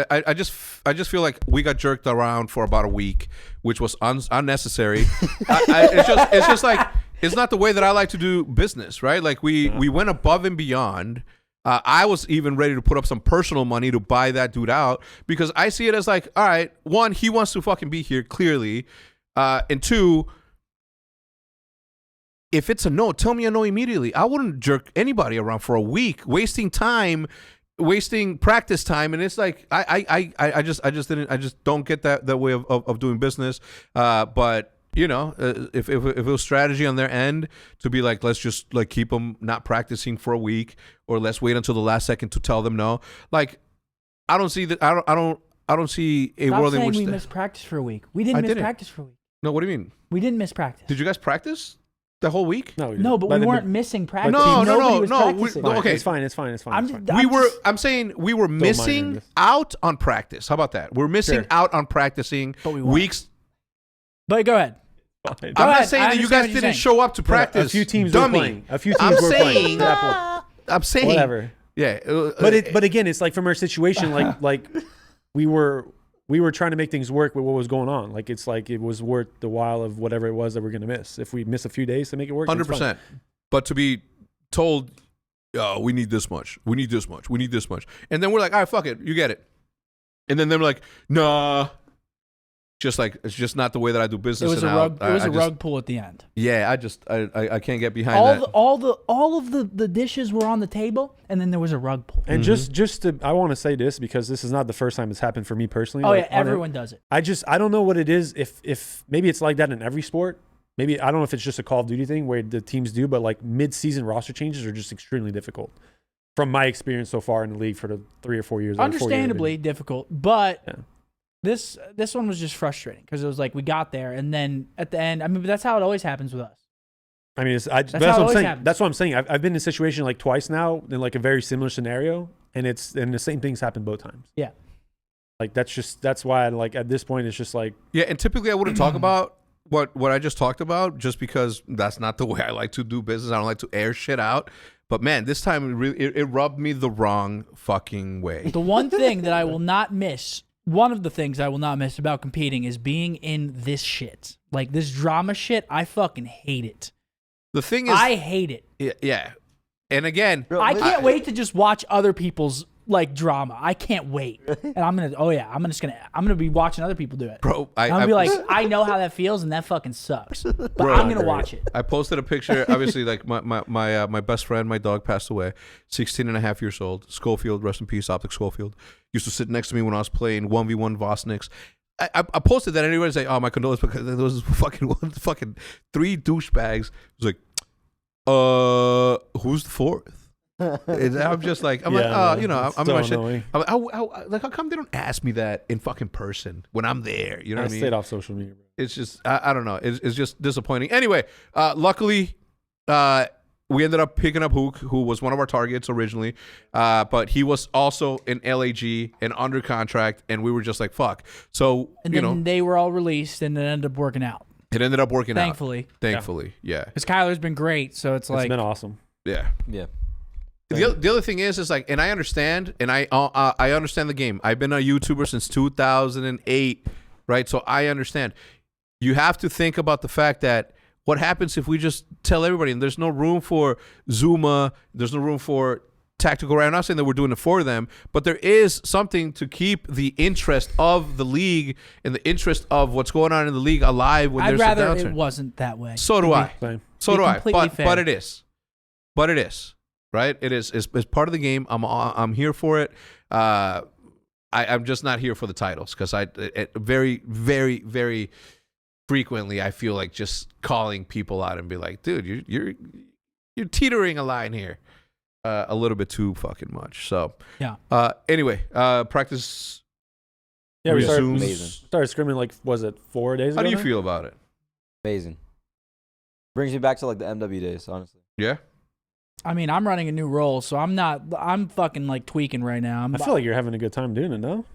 I just feel like we got jerked around for about a week, which was unnecessary. It's just like, it's not the way that I like to do business, right? Like we went above and beyond. I was even ready to put up some personal money to buy that dude out because I see it as like, all right, one, he wants to fucking be here clearly, and two, if it's a no, tell me a no immediately. I wouldn't jerk anybody around for a week, wasting practice time, and it's like I just don't get that way of doing business. But if it was strategy on their end to be like, let's just like keep them not practicing for a week, or let's wait until the last second to tell them no. Like, I don't see that. I don't see a world in which we missed practice for a week. We didn't miss practice for a week. No, what do you mean? We didn't miss practice. Did you guys practice the whole week? No, but we weren't missing practice. No. Okay, it's fine. I'm saying we were missing out on practice. How about that? We're missing out on practicing weeks. But go ahead. I'm not saying that you guys didn't show up to practice. A few teams dummy. were playing. A few teams were playing. I'm saying whatever. Yeah, but again, it's like from our situation, like we were trying to make things work with what was going on. Like, it's like it was worth the while of whatever it was that we're gonna miss. If we miss a few days to make it work, 100%. But to be told, we need this much, we need this much, we need this much, and then we're like, all right, fuck it, you get it, and then they're like, nah. Just like, it's just not the way that I do business. It was a rug pull at the end. Yeah, I can't get behind that. All of the dishes were on the table, and then there was a rug pull. And I want to say this because this is not the first time it's happened for me personally. Oh, yeah, everyone does it. I don't know what it is. If maybe it's like that in every sport. Maybe I don't know if it's just a Call of Duty thing where the teams do, but like mid-season roster changes are just extremely difficult. From my experience so far in the league for the 3 or 4 years. Understandably difficult, but. Yeah. This one was just frustrating because it was like we got there and then at the end, I mean, but that's how it always happens with us. I mean, that's what I'm saying. That's what I'm saying. I've been in a situation like twice now in like a very similar scenario, and the same things happen both times. Yeah, like that's why like at this point it's just like and typically I wouldn't talk about what I just talked about just because that's not the way I like to do business. I don't like to air shit out. But man, this time it rubbed me the wrong fucking way. The one thing that I will not miss. One of the things I will not miss about competing is being in this shit. Like, this drama shit, I fucking hate it. The thing is... I hate it. Yeah. And again... I can't wait to just watch other people's, like, drama. I can't wait. And I'm gonna be watching other people do it. Bro, I'm gonna be like, I know how that feels, and that fucking sucks. But I'm gonna watch it. I posted a picture, obviously, like, my best friend, my dog, passed away, 16 and a half years old. Schofield, rest in peace, OpTic Schofield. Used to sit next to me when I was playing 1v1 Vosniks. I posted that, and everybody's like, oh, my condolences, because there was fucking 3 douchebags. It was like, who's the fourth? And I'm just like, I'm I'm in my shit. Like, how come they don't ask me that in fucking person when I'm there? You know what I mean? Stayed off social media, bro. It's just, I don't know. It's just disappointing. Anyway, luckily, we ended up picking up Huke, who was one of our targets originally, but he was also in LAG and under contract, and we were just like, fuck. So, and then they were all released, and it ended up working out. It ended up working out. Thankfully, yeah. Because Kyler's been great, so it's been awesome. Yeah. The other thing is like, and I understand, and I understand the game. I've been a YouTuber since 2008, right? So I understand. You have to think about the fact that what happens if we just tell everybody, and there's no room for Zuma, there's no room for Tactical Round. I'm not saying that we're doing it for them, but there is something to keep the interest of the league and the interest of what's going on in the league alive when there's a downturn. I'd rather it wasn't that way. So do I. So do I. But it is. Right? It is. It's part of the game. I'm here for it. I'm just not here for the titles because very, very, very frequently I feel like just calling people out and be like, dude, you're teetering a line here a little bit too fucking much. So yeah. Anyway, practice. Yeah, we started scrimming like, was it 4 days ago? How do you feel about it? Amazing. Brings me back to like the MW days, honestly. Yeah. I mean, I'm running a new role, so I'm fucking like tweaking right now. I feel like you're having a good time doing it, no?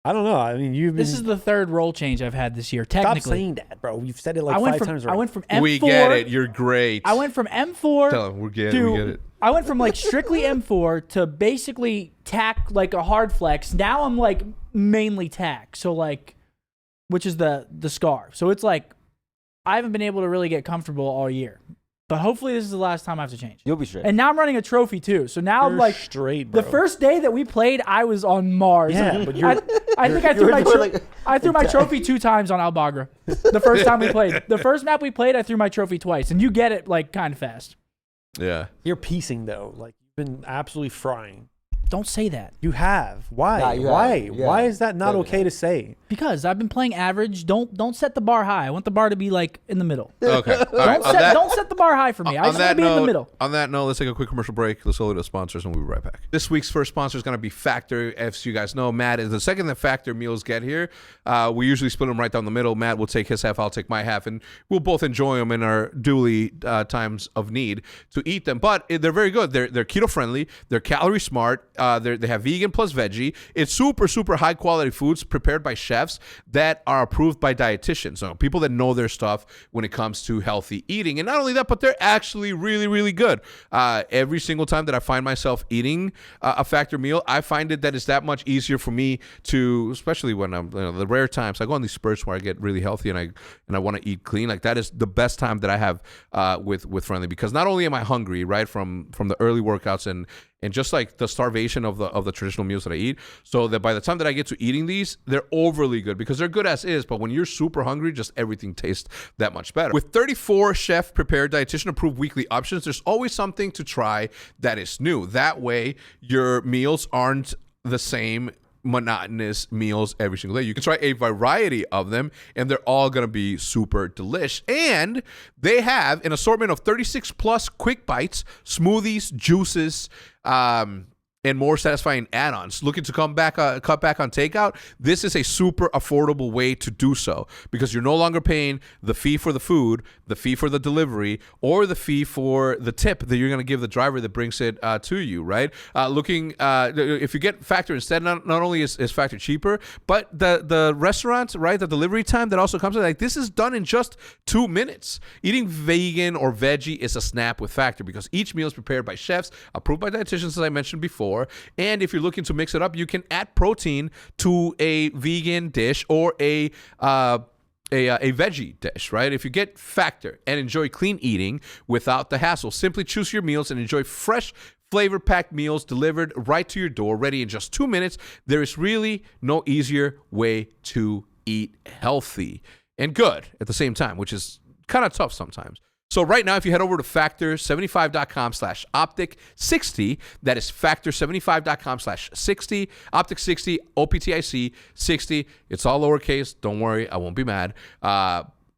I don't know. I mean, this is the 3rd role change I've had this year, technically. Stop saying that, bro. You've said it like 5 times already. I went from M4. We get it. You're great. I went from M4 Tell him, we get it. I went from like strictly M4 to basically tack, like a hard flex. Now I'm like mainly tack, so like, which is the scar. So it's like I haven't been able to really get comfortable all year. But hopefully this is the last time I have to change. You'll be straight. And now I'm running a trophy too. So now I'm like straight, bro. the first day that we played, I was on Mars. Yeah, but you're. I think I threw my trophy 2 times on Albagra. The first time we played. The first map we played, I threw my trophy twice. And you get it like kind of fast. Yeah. You're piecing though. Like you've been absolutely frying. Don't say that. You have. Why? Nah, you Why? have. Yeah. Why is that not Definitely. okay to say? Because I've been playing average. Don't set the bar high. I want the bar to be like in the middle. Okay. All right. Don't set the bar high for me. I just want to be in the middle. On that note, let's take a quick commercial break. Let's go to the sponsors, and we'll be right back. This week's first sponsor is going to be Factor. As you guys know, Matt is the second that Factor meals get here. We usually split them right down the middle. Matt will take his half, I'll take my half, and we'll both enjoy them in our dually times of need to eat them. But they're very good. They're keto friendly. They're calorie smart. They have vegan plus veggie. It's super high quality foods prepared by chefs that are approved by dietitians. So people that know their stuff when it comes to healthy eating. And not only that, but they're actually really good. Every single time that I find myself eating a Factor meal, I find that it's that much easier for me to, especially when I'm the rare times I go on these spurts where I get really healthy and I want to eat clean. Like that is the best time that I have with Friendly, because not only am I hungry right from the early workouts and just like the starvation of the traditional meals that I eat, so that by the time that I get to eating these, they're overly good because they're good as is. But when you're super hungry, just everything tastes that much better. With 34 chef-prepared, dietitian-approved weekly options, there's always something to try that is new. That way, your meals aren't the same monotonous meals every single day. You can try a variety of them, and they're all going to be super delish. And they have an assortment of 36 plus quick bites, smoothies, juices, and more satisfying add-ons. Looking to cut back on takeout? This is a super affordable way to do so because you're no longer paying the fee for the food, the fee for the delivery, or the fee for the tip that you're going to give the driver that brings it to you, right? If you get Factor instead, not only is Factor cheaper, but the restaurant, right, the delivery time that also comes with, like, this is done in just 2 minutes. Eating vegan or veggie is a snap with Factor because each meal is prepared by chefs, approved by dietitians, as I mentioned before. And if you're looking to mix it up, you can add protein to a vegan dish or a veggie dish, right? If you get Factor and enjoy clean eating without the hassle, simply choose your meals and enjoy fresh, flavor-packed meals delivered right to your door, ready in just 2 minutes. There is really no easier way to eat healthy and good at the same time, which is kind of tough sometimes. So right now, if you head over to factor75.com/optic60, that is factor75.com/60, optic60, OPTIC 60. It's all lowercase. Don't worry, I won't be mad.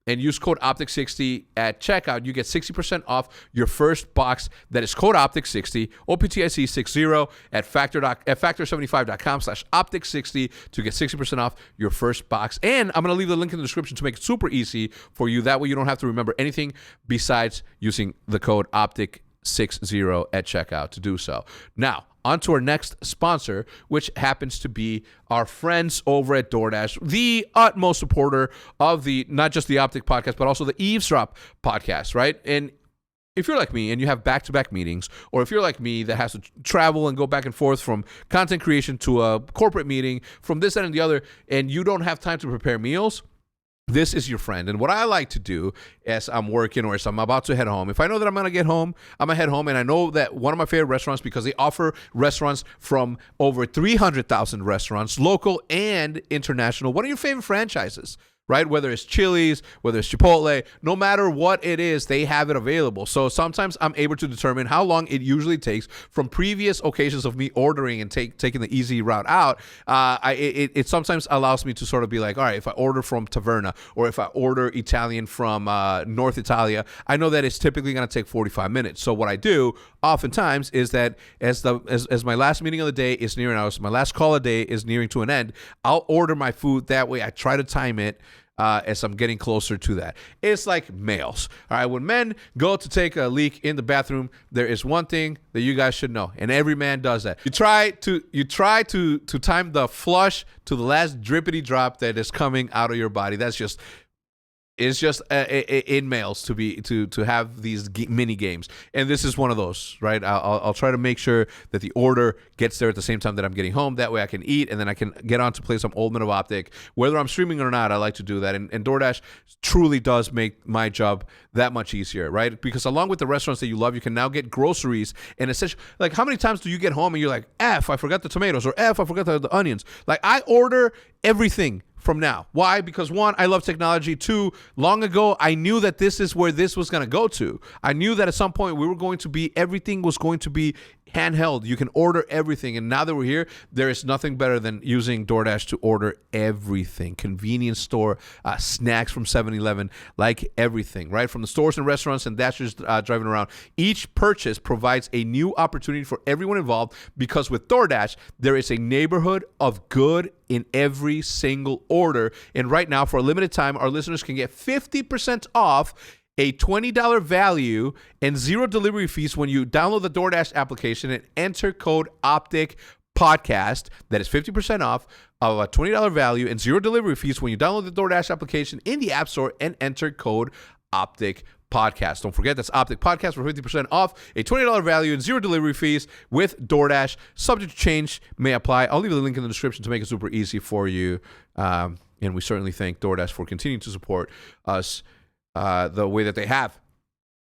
And use code OPTIC60 at checkout. You get 60% off your first box. That is code OPTIC60, OPTIC60 at factor75.com/optic60 to get 60% off your first box. And I'm going to leave the link in the description to make it super easy for you. That way you don't have to remember anything besides using the code OPTIC60 at checkout to do so. Now, on to our next sponsor, which happens to be our friends over at DoorDash, the utmost supporter of not just the OpTic podcast, but also the Eavesdrop podcast, right? And if you're like me and you have back-to-back meetings, or if you're like me that has to travel and go back and forth from content creation to a corporate meeting, from this end and the other, and you don't have time to prepare meals, this is your friend. And what I like to do as I'm working or as I'm about to head home, if I know that I'm going to get home, I'm going to head home. And I know that one of my favorite restaurants, because they offer restaurants from over 300,000 restaurants, local and international. One of your favorite franchises, right? Whether it's Chili's, whether it's Chipotle, no matter what it is, they have it available. So sometimes I'm able to determine how long it usually takes from previous occasions of me ordering and taking the easy route out. It sometimes allows me to sort of be like, all right, if I order from Taverna or if I order Italian from North Italia, I know that it's typically going to take 45 minutes. So what I do oftentimes is that as my last meeting of the day is nearing, my last call of the day is nearing to an end, I'll order my food that way. I try to time it as I'm getting closer to that. It's like males. All right, when men go to take a leak in the bathroom, there is one thing that you guys should know, and every man does that. You try to time the flush to the last drippity drop that is coming out of your body. That's just is just in mails to have these mini games, and this is one of those, right? I'll try to make sure that the order gets there at the same time that I'm getting home. That way I can eat, and then I can get on to play some Old Men of OpTic. Whether I'm streaming or not, I like to do that, and DoorDash truly does make my job that much easier, right? Because along with the restaurants that you love, you can now get groceries, and essentially, like, how many times do you get home and you're like, F, I forgot the tomatoes, or F, I forgot the onions? Like, I order everything from now. Why? Because one, I love technology. Two, long ago, I knew that this is where this was going to go to. I knew that at some point everything was going to be handheld. You can order everything. And now that we're here, there is nothing better than using DoorDash to order everything. Convenience store, snacks from 7-Eleven, like everything, right? From the stores and restaurants and Dashers driving around. Each purchase provides a new opportunity for everyone involved, because with DoorDash, there is a neighborhood of good in every single order. And right now, for a limited time, our listeners can get 50% off a $20 value and 0 delivery fees when you download the DoorDash application and enter code OpTic podcast. That is 50% off of a $20 value and 0 delivery fees when you download the DoorDash application in the App Store and enter code OpTic podcast. Don't forget, that's OpTic podcast for 50% off, a $20 value and 0 delivery fees with DoorDash. Subject to change, may apply. I'll leave the link in the description to make it super easy for you. And we certainly thank DoorDash for continuing to support us the way that they have.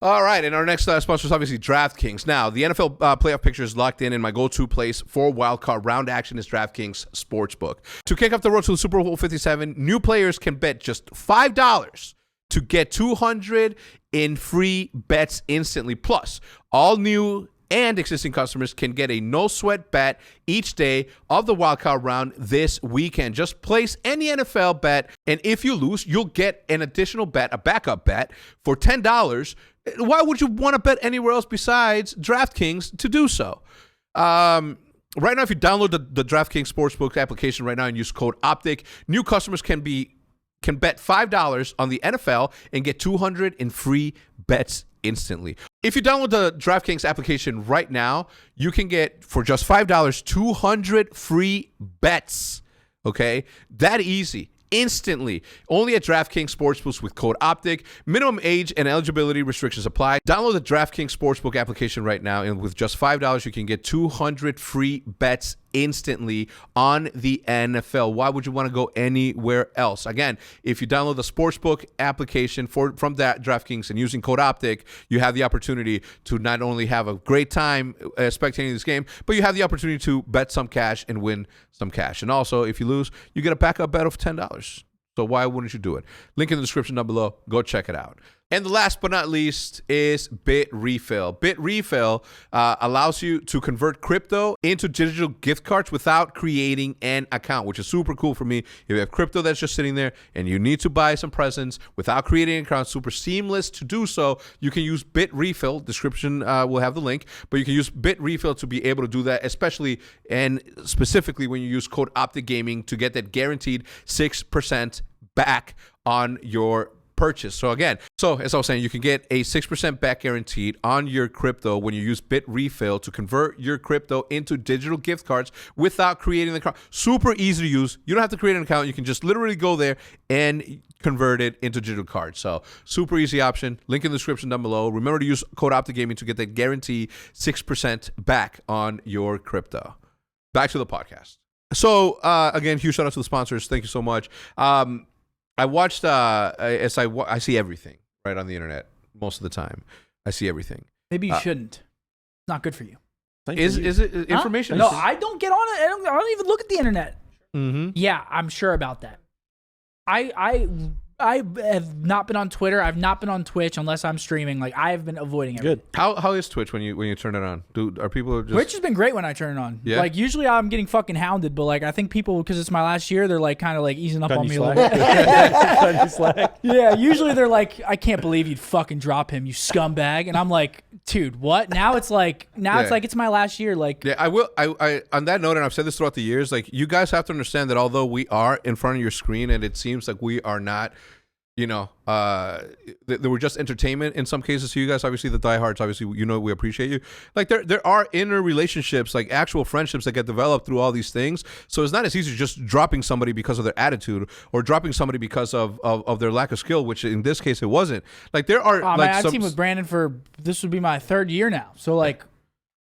All right, and our next sponsor is obviously DraftKings. Now, the NFL playoff picture is locked in, and my go-to place for wildcard round action is DraftKings Sportsbook. To kick off the road to the Super Bowl 57, new players can bet just $5 to get 200 in free bets instantly. Plus, all new and existing customers can get a no-sweat bet each day of the wildcard round this weekend. Just place any NFL bet, and if you lose, you'll get an additional bet, a backup bet, for $10. Why would you want to bet anywhere else besides DraftKings to do so? Right now, if you download the DraftKings Sportsbook application right now and use code OpTic, new customers can bet $5 on the NFL and get 200 in free bets instantly. If you download the DraftKings application right now, you can get, for just $5, 200 free bets. Okay? That easy. Instantly. Only at DraftKings Sportsbook with code OpTic. Minimum age and eligibility restrictions apply. Download the DraftKings Sportsbook application right now, and with just $5, you can get 200 free bets instantly on the NFL. Why would you want to go anywhere else? Again, if you download the Sportsbook application from that DraftKings and using code OpTic, you have the opportunity to not only have a great time spectating this game, but you have the opportunity to bet some cash and win some cash. And also, if you lose, you get a backup bet of $10. So why wouldn't you do it? Link in the description down below. Go check it out. And the last but not least is Bitrefill. Bitrefill allows you to convert crypto into digital gift cards without creating an account, which is super cool for me. If you have crypto that's just sitting there and you need to buy some presents without creating an account, super seamless to do so. You can use Bitrefill. Description will have the link, but you can use Bitrefill to be able to do that, especially and specifically when you use code OpTic Gaming to get that guaranteed 6% back on your purchase. So again, as I was saying, you can get a 6% back guaranteed on your crypto when you use Bitrefill to convert your crypto into digital gift cards without creating the account. Super easy to use. You don't have to create an account. You can just literally go there and convert it into digital cards. So super easy option. Link in the description down below. Remember to use code OpTic Gaming to get that guaranteed 6% back on your crypto. Back to the podcast. So again, huge shout out to the sponsors. Thank you so much. I watched, I see everything right on the internet most of the time. I see everything. Maybe you shouldn't. It's not good for you. Is it information? No, I don't get on it. I don't even look at the internet. Mm-hmm. Yeah, I'm sure about that. I have not been on Twitter. I've not been on Twitch unless I'm streaming. Like, I have been avoiding everything. Good. How is Twitch when you turn it on? Are people just... Twitch has been great when I turn it on. Yeah. Like, usually I'm getting fucking hounded, but like I think people, because it's my last year, they're like kind of like easing up on me a little bit. Yeah. Usually they're like, I can't believe you'd fucking drop him, you scumbag. And I'm like, dude, what? Now it's like it's my last year. Like, yeah, I will. I on that note, and I've said this throughout the years, like, you guys have to understand that although we are in front of your screen and it seems like we are not you know, they were just entertainment in some cases to you guys. Obviously, the diehards, obviously, you know, we appreciate you. Like there are inner relationships, like actual friendships that get developed through all these things. So it's not as easy just dropping somebody because of their attitude or dropping somebody because of their lack of skill, which in this case it wasn't. Like there are. Man, I've teamed with Brandon for this would be my 3rd year now. So like,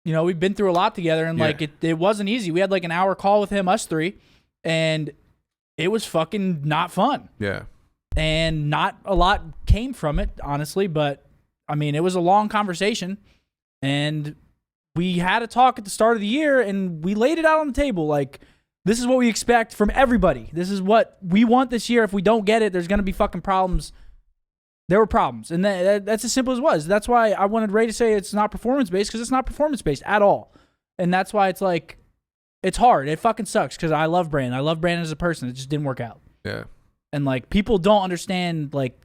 you know, we've been through a lot together, and like it wasn't easy. We had like an hour call with him, us 3, and it was fucking not fun. Yeah. And not a lot came from it, honestly. But, I mean, it was a long conversation. And we had a talk at the start of the year, and we laid it out on the table. Like, this is what we expect from everybody. This is what we want this year. If we don't get it, there's going to be fucking problems. There were problems. And that's as simple as it was. That's why I wanted Ray to say it's not performance-based, because it's not performance-based at all. And that's why it's like, it's hard. It fucking sucks, because I love Brandon. I love Brandon as a person. It just didn't work out. Yeah. And, like, people don't understand, like,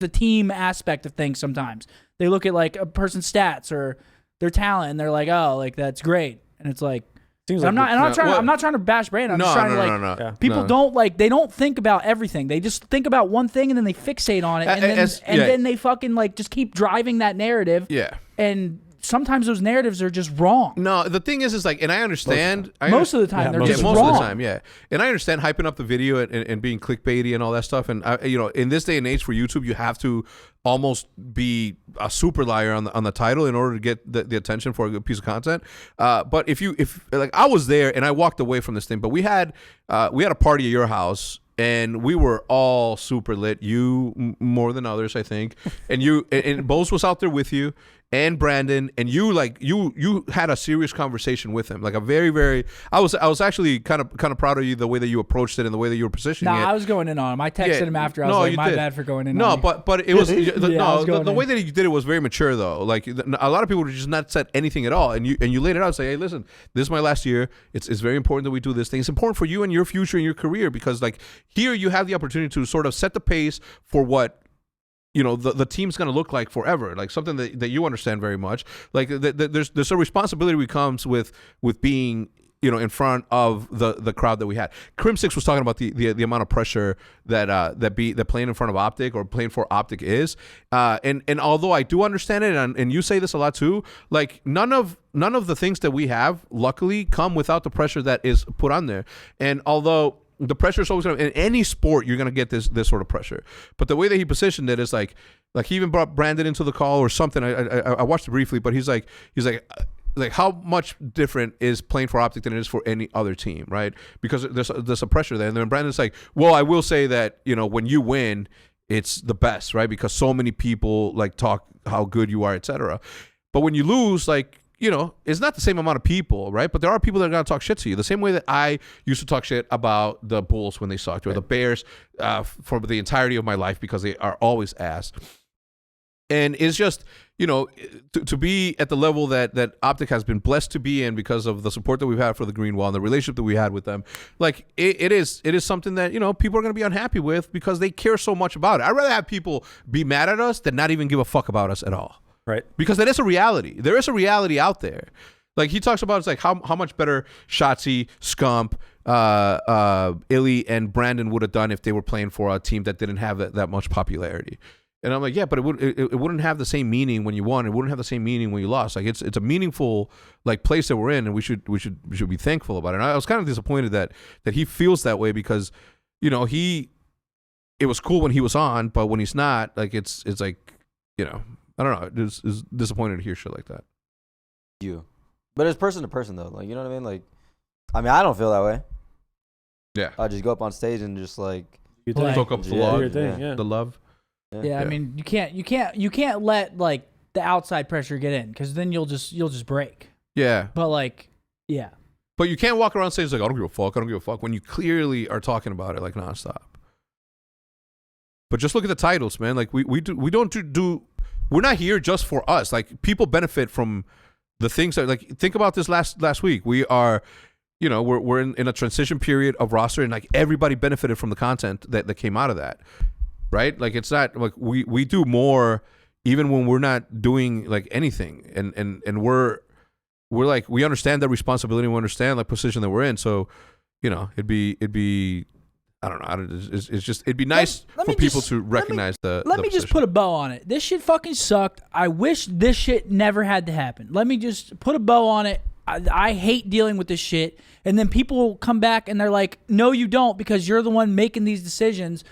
the team aspect of things sometimes. They look at, like, a person's stats or their talent, and they're like, oh, like, that's great. And it's like, Seems I'm like not trying to bash Brandon. I'm just trying to, like, Yeah. people don't, like, they don't think about everything. They just think about one thing, and then they fixate on it. And then they fucking, like, just keep driving that narrative. Yeah. And sometimes those narratives are just wrong. No, the thing is like, and I understand. Most of the time, they're just most wrong. of the time, yeah. And I understand hyping up the video and being clickbaity and all that stuff. And you know, in this day and age for YouTube, you have to almost be a super liar on the title in order to get the attention for a good piece of content. But if like I was there and I walked away from this thing, but we had a party at your house. And we were all super lit. You more than others, I think. And and Bose was out there with you, and Brandon, and you had a serious conversation with him, like a very, very. I was actually kind of proud of you, the way that you approached it and the way that you were positioning it. I was going in on him. I texted him after. I was like, my bad for going in. on you. but it was the way in. that you did it was very mature though. Like a lot of people would just not said anything at all, and you laid it out, say, hey, listen, this is my last year. It's very important that we do this thing. It's important for you and your future and your career, because like here you have the opportunity to sort of set the pace for what, you know, the team's going to look like forever, like something that you understand very much. Like there's a responsibility that comes with being, you know, in front of the crowd that we had. Crim6 was talking about the amount of pressure that playing in front of OpTic or playing for OpTic is. And although I do understand it, and you say this a lot too, like none of the things that we have luckily come without the pressure that is put on there. And although the pressure is always going to, in any sport, you're going to get this sort of pressure. But the way that he positioned it is like he even brought Brandon into the call or something. I watched it briefly, but he's like, how much different is playing for OpTic than it is for any other team, right? Because there's a pressure there. And then Brandon's like, well, I will say that, you know, when you win, it's the best, right? Because so many people like talk how good you are, etc. But when you lose, like, you know, it's not the same amount of people, right? But there are people that are going to talk shit to you. The same way that I used to talk shit about the Bulls when they sucked, or the Bears for the entirety of my life, because they are always ass. And it's just, you know, to be at the level that OpTic has been blessed to be in because of the support that we've had for the Green Wall and the relationship that we had with them. Like, it is something that, you know, people are going to be unhappy with because they care so much about it. I'd rather have people be mad at us than not even give a fuck about us at all. Right. Because that is a reality. There is a reality out there. Like he talks about, it's like how much better Shotzi, Scump, Illy, and Brandon would have done if they were playing for a team that didn't have that much popularity. And I'm like, yeah, but it wouldn't have the same meaning when you won. It wouldn't have the same meaning when you lost. Like it's a meaningful like place that we're in, and we should be thankful about it. And I was kind of disappointed that he feels that way, because, you know, it was cool when he was on, but when he's not, like it's like, you know, I don't know. It's disappointed to hear shit like that. But it's person to person though. Like, you know what I mean? Like, I mean, I don't feel that way. Yeah. I just go up on stage and just like talk up the love, the love. Yeah, I mean, you can't let like the outside pressure get in, because then you'll just break. Yeah. But like, yeah. But you can't walk around stage like, I don't give a fuck, when you clearly are talking about it like nonstop. But just look at the titles, man. Like we don't do. We're not here just for us. Like, people benefit from the things that, like, think about this last week. We are, you know, we're in a transition period of roster, and like everybody benefited from the content that came out of that, right? Like, it's not like we do more even when we're not doing like anything, and we're like, we understand that responsibility, we understand the position that we're in. So, you know, it'd be I don't know. It's just it'd be nice for people to recognize the. Let me just put a bow on it. This shit fucking sucked. I wish this shit never had to happen. Let me just put a bow on it. I hate dealing with this shit. And then people come back and they're like, no, you don't, because you're the one making these decisions.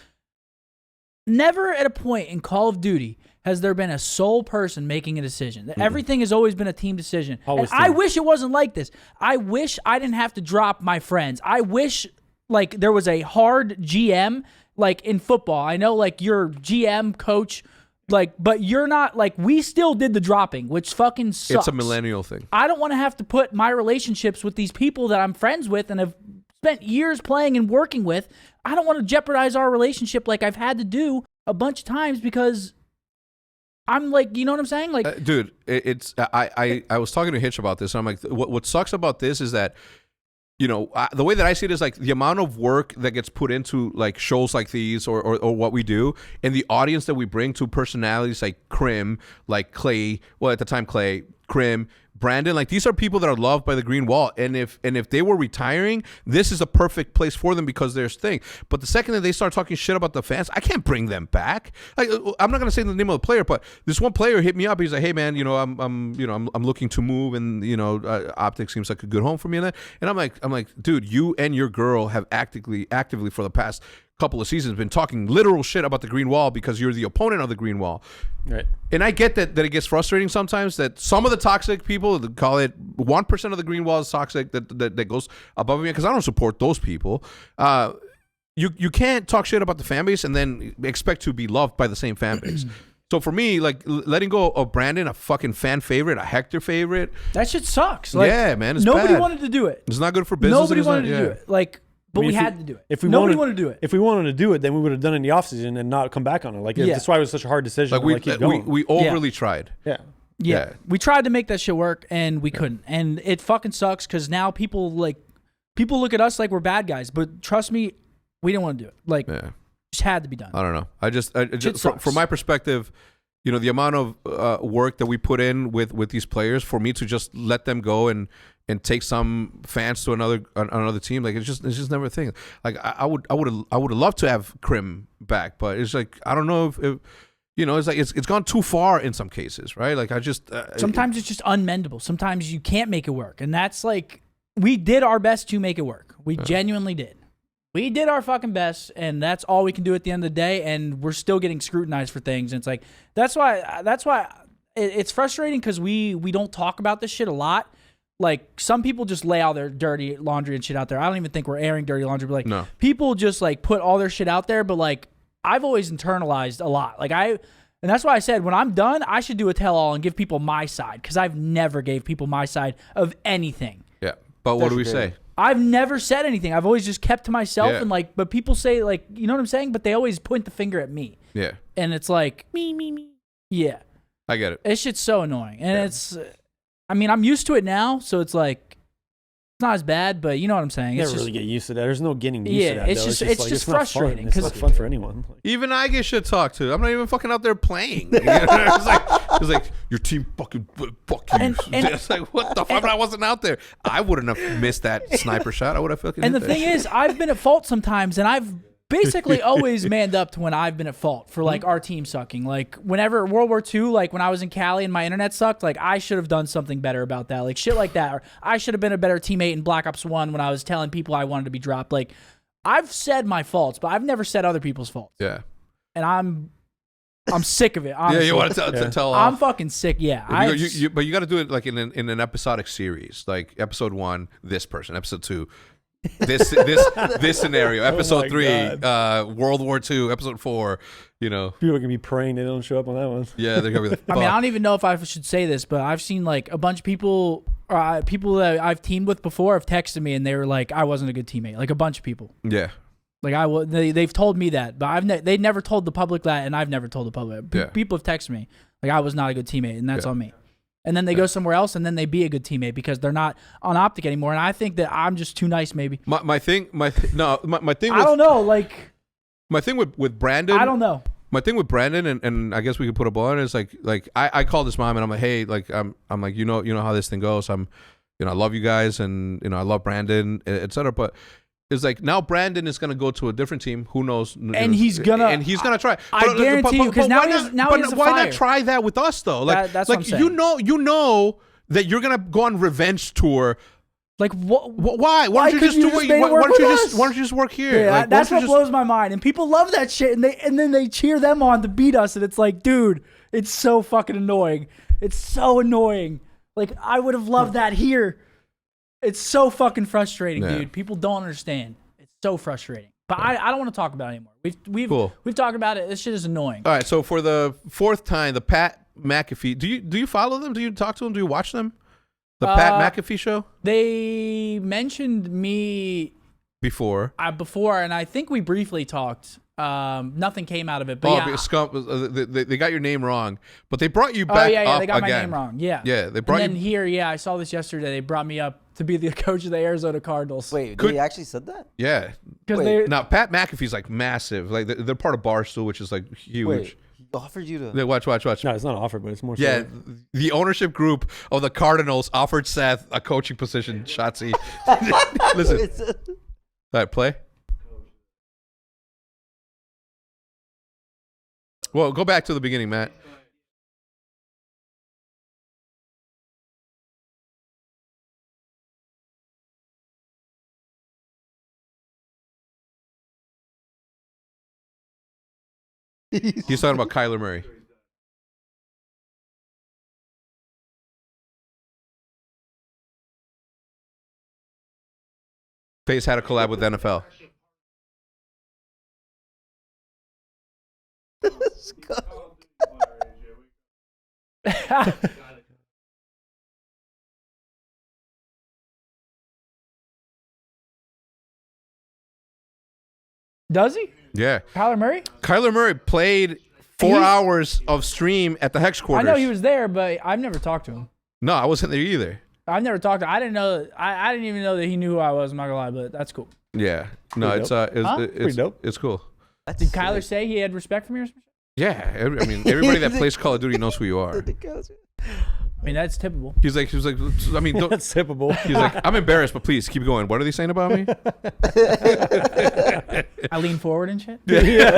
Never at a point in Call of Duty has there been a sole person making a decision. Everything has always been a team decision. Always and I wish it wasn't like this. I wish I didn't have to drop my friends. I wish like there was a hard GM like in football. I know like your GM coach, like, but you're not like, we still did the dropping, which fucking sucks. It's a millennial thing. I don't want to have to put my relationships with these people that I'm friends with and have spent years playing and working with. I don't want to jeopardize our relationship like I've had to do a bunch of times because I'm like, you know what I'm saying? Like, dude, I was talking to Hitch about this. And I'm like, what sucks about this is that, you know, the way that I see it is like the amount of work that gets put into like shows like these or what we do, and the audience that we bring to personalities like Krim, like Clay, well at the time Clay, Krim, Brandon, like these are people that are loved by the green wall, and if they were retiring, this is a perfect place for them because there's thing. But the second that they start talking shit about the fans, I can't bring them back. Like I'm not gonna say the name of the player, but this one player hit me up. He's like, hey man, you know I'm looking to move, and you know OpTic seems like a good home for me, and I'm like, dude, you and your girl have actively for the past couple of seasons been talking literal shit about the green wall because you're the opponent of the green wall. Right. And I get that it gets frustrating sometimes that some of the toxic people, call it 1% of the green wall is toxic, that goes above me, because I don't support those people. You can't talk shit about the fan base and then expect to be loved by the same fan base. So for me, like letting go of Brandon, a fucking fan favorite, a Hector favorite, that shit sucks. Like, yeah, man, it's nobody bad. wanted to do it. It's not good for business. Nobody wanted to do it. Like, but we had to do it. Nobody wanted to do it. If we wanted to do it, then we would have done it in the offseason and not come back on it. Like that's why it was such a hard decision. Like keep going. we overly tried. Yeah, we tried to make that shit work and we couldn't, and it fucking sucks because now people look at us like we're bad guys. But trust me, we didn't want to do it. Like, just had to be done. I don't know. I just from my perspective, you know, the amount of work that we put in with these players, for me to just let them go and take some fans to another team, like it's just never a thing. Like I would have loved to have Krim back, but it's like I don't know if you know, it's like it's gone too far in some cases, right? Like I just sometimes it's just unmendable. Sometimes you can't make it work, and that's like we did our best to make it work. We genuinely did. We did our fucking best, and that's all we can do at the end of the day. And we're still getting scrutinized for things. And it's like that's why it's frustrating because we don't talk about this shit a lot. Like some people just lay all their dirty laundry and shit out there. I don't even think we're airing dirty laundry, but like people just like put all their shit out there. But like I've always internalized a lot. Like and that's why I said when I'm done, I should do a tell all and give people my side because I've never gave people my side of anything. Yeah, but what do we say? I've never said anything. I've always just kept to myself and like, but people say like, you know what I'm saying? But they always point the finger at me. Yeah. And it's like, me. Yeah. I get it. It's shit's so annoying. And it's, I mean, I'm used to it now. So it's like, it's not as bad, but you know what I'm saying? You never really get used to that. There's no getting used to that. It's just frustrating. It's not fun for anyone. Even I get shit talked to. I'm not even fucking out there playing. You know? It's like your team fucking fuck you. And it's like what the fuck? I wasn't out there. I wouldn't have missed that sniper shot. I would have fucking. And the thing is, I've been at fault sometimes, and I've basically always manned up to when I've been at fault for like our team sucking. Like whenever World War II, like when I was in Cali and my internet sucked, like I should have done something better about that. Like shit like that. Or I should have been a better teammate in Black Ops 1 when I was telling people I wanted to be dropped. Like I've said my faults, but I've never said other people's faults. Yeah. And I'm sick of it. Honestly. Yeah, you want to tell I'm fucking sick. Yeah. But you got to do it like in an episodic series, like episode 1, this person, episode 2. This scenario, episode 3, World War II, episode 4, you know. People are gonna be praying they don't show up on that one. Yeah, they're gonna be like, I mean, I don't even know if I should say this, but I've seen like a bunch of people that I've teamed with before have texted me and they were like, I wasn't a good teammate. Like a bunch of people. Yeah. Like they've told me that, but they never told the public that, and I've never told the public. People have texted me like I was not a good teammate, and that's on me. And then they go somewhere else, and then they be a good teammate because they're not on OpTic anymore. And I think that I'm just too nice, maybe. My thing. I don't know. Like my thing with Brandon. I don't know. My thing with Brandon, and I guess we could put a ball on it, is like I called his mom and I'm like, hey, like I'm like you know how this thing goes. I love you guys, and I love Brandon, etc. But is like now Brandon is gonna go to a different team. Who knows? And he's gonna try. I guarantee you, because now he's a why fire. not try that with us though? Like That's like what I'm saying. you know that you're gonna go on revenge tour. Like what? Why? Why don't you just do what? Why don't you just work here? Yeah, Like, that's what blows my mind. And people love that shit, and then they cheer them on to beat us, and it's like, dude, it's so fucking annoying. It's so annoying. Like I would have loved that here. It's so fucking frustrating, dude. People don't understand. It's so frustrating. But I don't want to talk about it anymore. We've talked about it. This shit is annoying. All right, so for the fourth time, the Pat McAfee. Do you follow them? Do you talk to them? Do you watch them? The Pat McAfee show? They mentioned me before, and I think we briefly talked. Nothing came out of it. But they got your name wrong, but they brought you back. Oh yeah, up they got again. my name wrong. Yeah, they brought and then you here. Yeah, I saw this yesterday. They brought me up to be the coach of the Arizona Cardinals. Wait, they actually said that? Yeah, because now Pat McAfee's like massive. Like they're part of Barstool, which is like huge. Wait, he offered you to watch. No, it's not an offer, but it's more. Yeah, the ownership group of the Cardinals offered Seth a coaching position. Shotzi, listen. All right, play. Well, go back to the beginning, Matt. He's talking about Kyler Murray. Pace had a collab with NFL. Does he? Yeah. Kyler Murray? Kyler Murray played 4 hours of stream at the Hex Quarters. I know he was there, but I've never talked to him. No, I wasn't there either. I've never talked to him. I didn't know. I didn't even know that he knew who I was. I'm not gonna lie, but that's cool. Yeah. No, it's dope. It's cool. Did Kyler say he had respect for me or something? Yeah. I mean, everybody that plays Call of Duty knows who you are. I mean, that's typical. He was like, I mean, that's typical. He's like, I'm embarrassed, but please keep going. What are they saying about me? I lean forward and shit. It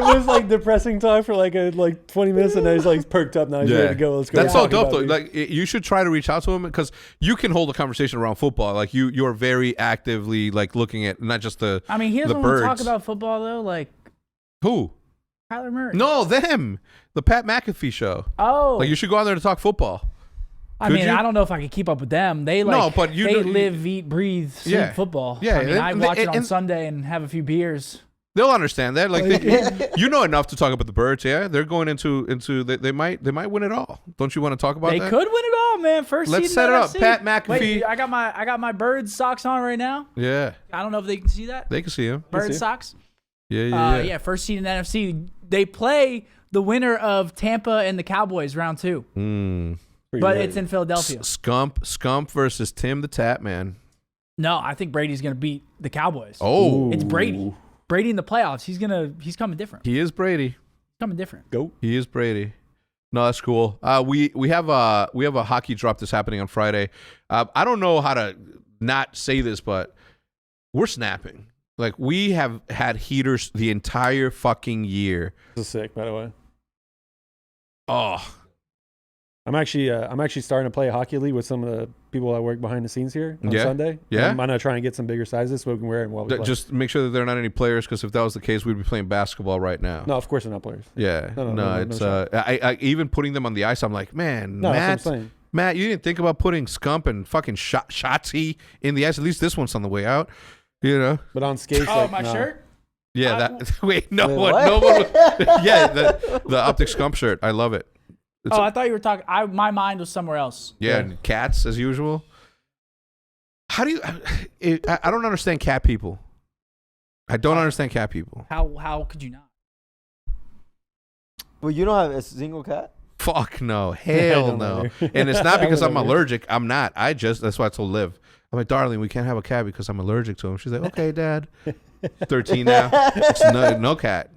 was like depressing talk for like 20 minutes, and then he's like perked up. Now he's ready to go. Let's go. That's so dope though. Like you should try to reach out to him because you can hold a conversation around football. Like you're very actively like looking at not just the. I mean, he doesn't want to talk about football though. Like who? Kyler Murray. No, them. The Pat McAfee show. Oh. Like you should go out there to talk football. I mean, I don't know if I could keep up with them. They like they live, eat, breathe, sleep football. Yeah, I mean, I watch it on Sunday and have a few beers. They'll understand that. Like you know enough to talk about the Birds. Yeah, they're going into they might win it all. Don't you want to talk about that? They could win it all, man. Let's set it up. Pat McAfee. Wait, I got my Birds socks on right now. Yeah. I don't know if they can see that. They can see him. Birds socks. Yeah. First seed in the NFC. They play the winner of Tampa and the Cowboys round 2. But it's in Philadelphia. Scump versus Tim the Tap Man. No, I think Brady's gonna beat the Cowboys. Oh, it's Brady. Brady in the playoffs. He's coming different. He is Brady. He's coming different. Go. He is Brady. No, that's cool. We have a hockey drop that's happening on Friday. I don't know how to not say this, but we're snapping. Like we have had heaters the entire fucking year. This is sick, by the way. Oh, I'm actually starting to play a hockey league with some of the people that work behind the scenes here on Sunday. Yeah, I'm gonna try and get some bigger sizes so we can wear it while we play. Just make sure that there are not any players, because if that was the case, we'd be playing basketball right now. No, of course they're not players. Yeah, no it's I even putting them on the ice, I'm like, man, Matt, you didn't think about putting Scump and fucking Shotzi in the ice. At least this one's on the way out, you know. But on skates, shirt. Yeah, no one. Yeah, the OpTic Scump shirt. I love it. I thought you were talking. My mind was somewhere else. Yeah, and cats as usual. How do you? I don't understand cat people. I don't understand cat people. How could you not? Well, you don't have a single cat? Fuck no, hell no. And it's not because I'm allergic. I'm not. That's why I told Liv. I'm like, darling, we can't have a cat because I'm allergic to him. She's like, okay, Dad. 13 now. It's no cat.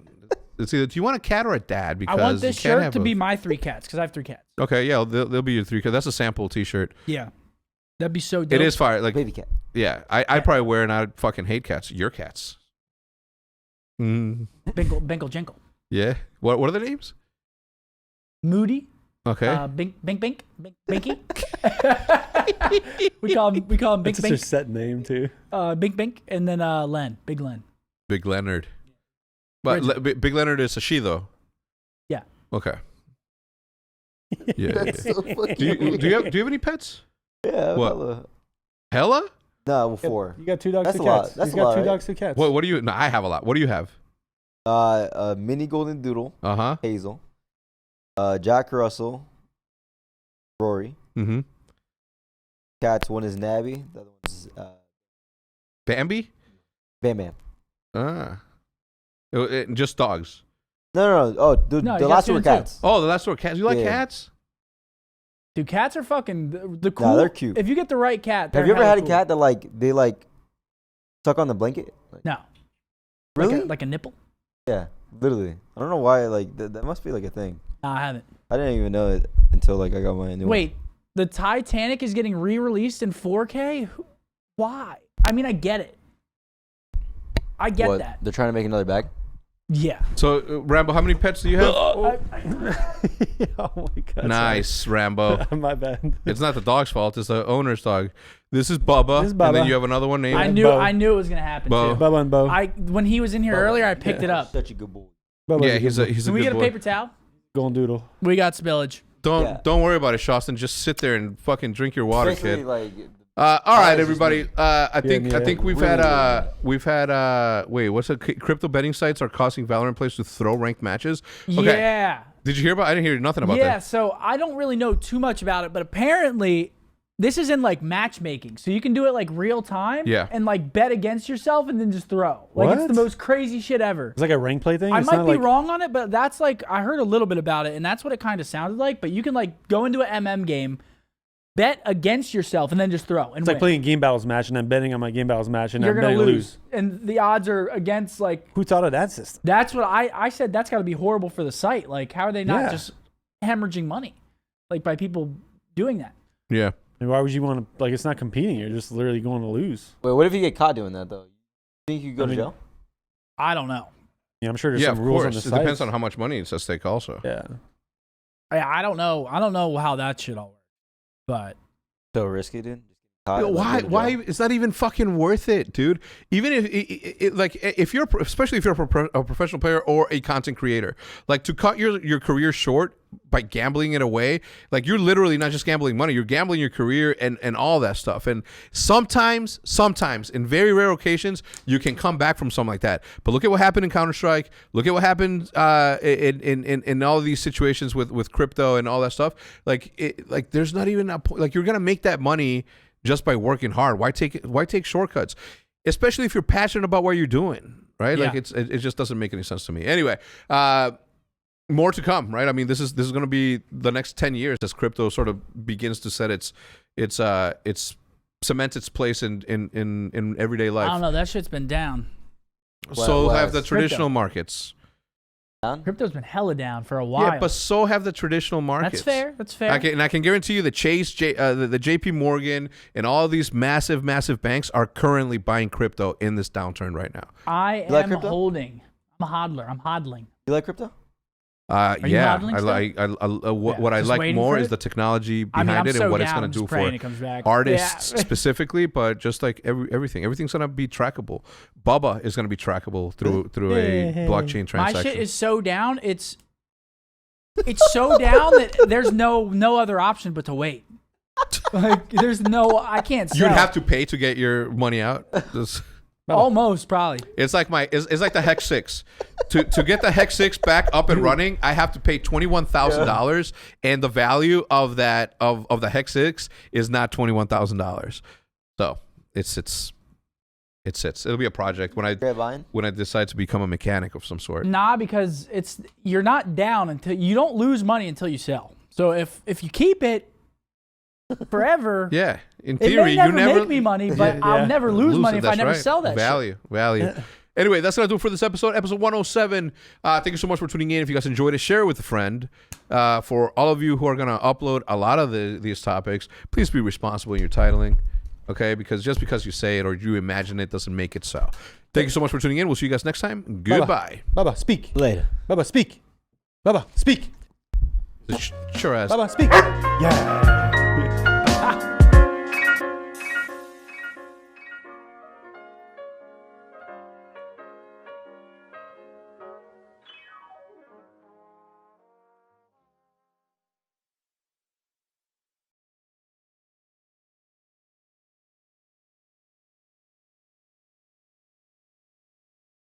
It's either, do you want a cat or a dad? Because I want this shirt to be my 3 cats because I have 3 cats. Okay, yeah, they'll be your 3 cats. That's a sample T-shirt. Yeah, that'd be so dope. It is fire. Like baby cat. Yeah, I probably wear, and I fucking hate cats. Your cats. Binkle, Binkle, Jinkle. Yeah. What are the names? Moody. Okay. Binky. we call him Bink That's Bink. their set name too. Bink, and then Len, Big Len. Big Leonard. But Big Leonard is a she though. Yeah. Okay. Yeah. That's so funny. Do you have any pets? Yeah. What? Hella? No, well, 4. You got 2 dogs, That's 2 a lot. cats. That's He's a got lot, 2 right? dogs, 2 cats. What do you? No, I have a lot. What do you have? A mini golden doodle, Hazel, Jack Russell, Rory. Mm-hmm. Cats. One is Nabby. The other one's Bambi? Bam Bam. Ah. Just dogs. No. Oh, the No, you got last 2 two were and 2. cats. Oh, the last one, cats. You like Yeah. cats? Dude, cats are fucking the cool. Nah, they're cute. If you get the right cat, Have you ever had a cat that they suck on the blanket? No. Really? Like a nipple? Yeah, literally. I don't know why. That must be a thing. No, I haven't. I didn't even know it until I got my new Wait, the Titanic is getting re-released in 4K? Why? I mean, I get it. I get What? that. They're trying to make another bag. Yeah. So, Rambo, how many pets do you have? Oh my god. Nice, Rambo. Sorry. My bad. It's not the dog's fault. It's the owner's dog. This is Bubba. This is And then Bubba. you have another one named. I knew it was gonna happen Bo. too. Bubba and Bo. When he was in here earlier, I picked it up. Such a good boy. Bubba's Yeah, a he's good a Can we good get a boy. paper towel? golden doodle. We got spillage. Don't worry about it, Shostin. Just sit there and fucking drink your water, Basically, kid. All right, it's just everybody. me. I think we've Really, had wait, what's the crypto betting sites are causing Valorant players to throw ranked matches? Okay. Yeah. Did you hear about? I didn't hear nothing about Yeah, that. so I don't really know too much about it, but apparently this is in matchmaking. So you can do it real time Yeah. and bet against yourself and then just throw. It's What? the most crazy shit ever. It's like a rank play thing. I It's might not be like, wrong on it, but that's I heard a little bit about it, and that's what it kind of sounded like. But you can go into an MM game, bet against yourself, and then just throw and It's win. like playing game battles match and then betting on my game battles match and You're then gonna betting lose. And the odds are against Who thought of that system? That's what I said. That's got to be horrible for the site. How are they not Yeah. just hemorrhaging money, by people doing that? Yeah. And why would you want to? It's not competing. You're just literally going to lose. Wait, what if you get caught doing that though? You think you could go I to mean- jail? I don't know. Yeah, I'm sure there's Yeah, some of rules on course. the It site. depends on how much money is at stake, also. Yeah. I don't know. I don't know how that shit all works. But So risky, dude. Caught, Why? go to Why jail? is that even fucking worth it, dude? Even if you're, especially if you're a professional player or a content creator, to cut your career short by gambling it away, you're literally not just gambling money, you're gambling your career and all that stuff. And sometimes, in very rare occasions, you can come back from something like that. But look at what happened in Counter-Strike. Look at what happened in all of these situations with crypto and all that stuff. There's not even a point. You're gonna make that money just by working hard. Why take shortcuts? Especially if you're passionate about what you're doing, right? Yeah. It just doesn't make any sense to me. Anyway, more to come, right? I mean, this is going to be the next 10 years as crypto sort of begins to set its cements its place in everyday life. I don't know. That shit's been down. So What have the else? traditional markets. Down? Crypto's been hella down for a while. Yeah, but so have the traditional markets. That's fair. I can guarantee you the Chase, the JP Morgan, and all these massive banks are currently buying crypto in this downturn right now. I like am crypto? holding. I'm a hodler. I'm hodling. You like crypto? you Yeah, hodling I still? like. What I Just like waiting more for is it? the technology I behind mean, I'm it so and what it's down. going to I'm do just praying for it comes back. artists Yeah. specifically, but just everything. Everything's going to be trackable. Bubba is going to be trackable through a blockchain My transaction. shit is so down. It's so down that there's no other option but to wait. There's no. I can't sell. You'd have to pay to get your money out. Almost probably. It's like it's like the Hex 6. To get the Hex 6 back up and running, I have to pay $21,000, and the value of that of the Hex 6 is not $21,000. So it'll be a project when I decide to become a mechanic of some sort. Nah, because you're not down until you don't lose money until you sell. So if you keep it forever, Yeah, in it may theory, never you never make me money, but I'll never lose money if I That's never right. sell that shit. Value. Anyway, that's gonna do it for this episode 107. Thank you so much for tuning in. If you guys enjoyed it, share it with a friend. For all of you who are gonna upload a lot of these topics, please be responsible in your titling. Okay, because just because you say it or you imagine it doesn't make it so. Thank you so much for tuning in. We'll see you guys next time. Goodbye. Baba, speak. Later. Baba, speak. Baba, speak. Sure as. Baba, speak. Yeah.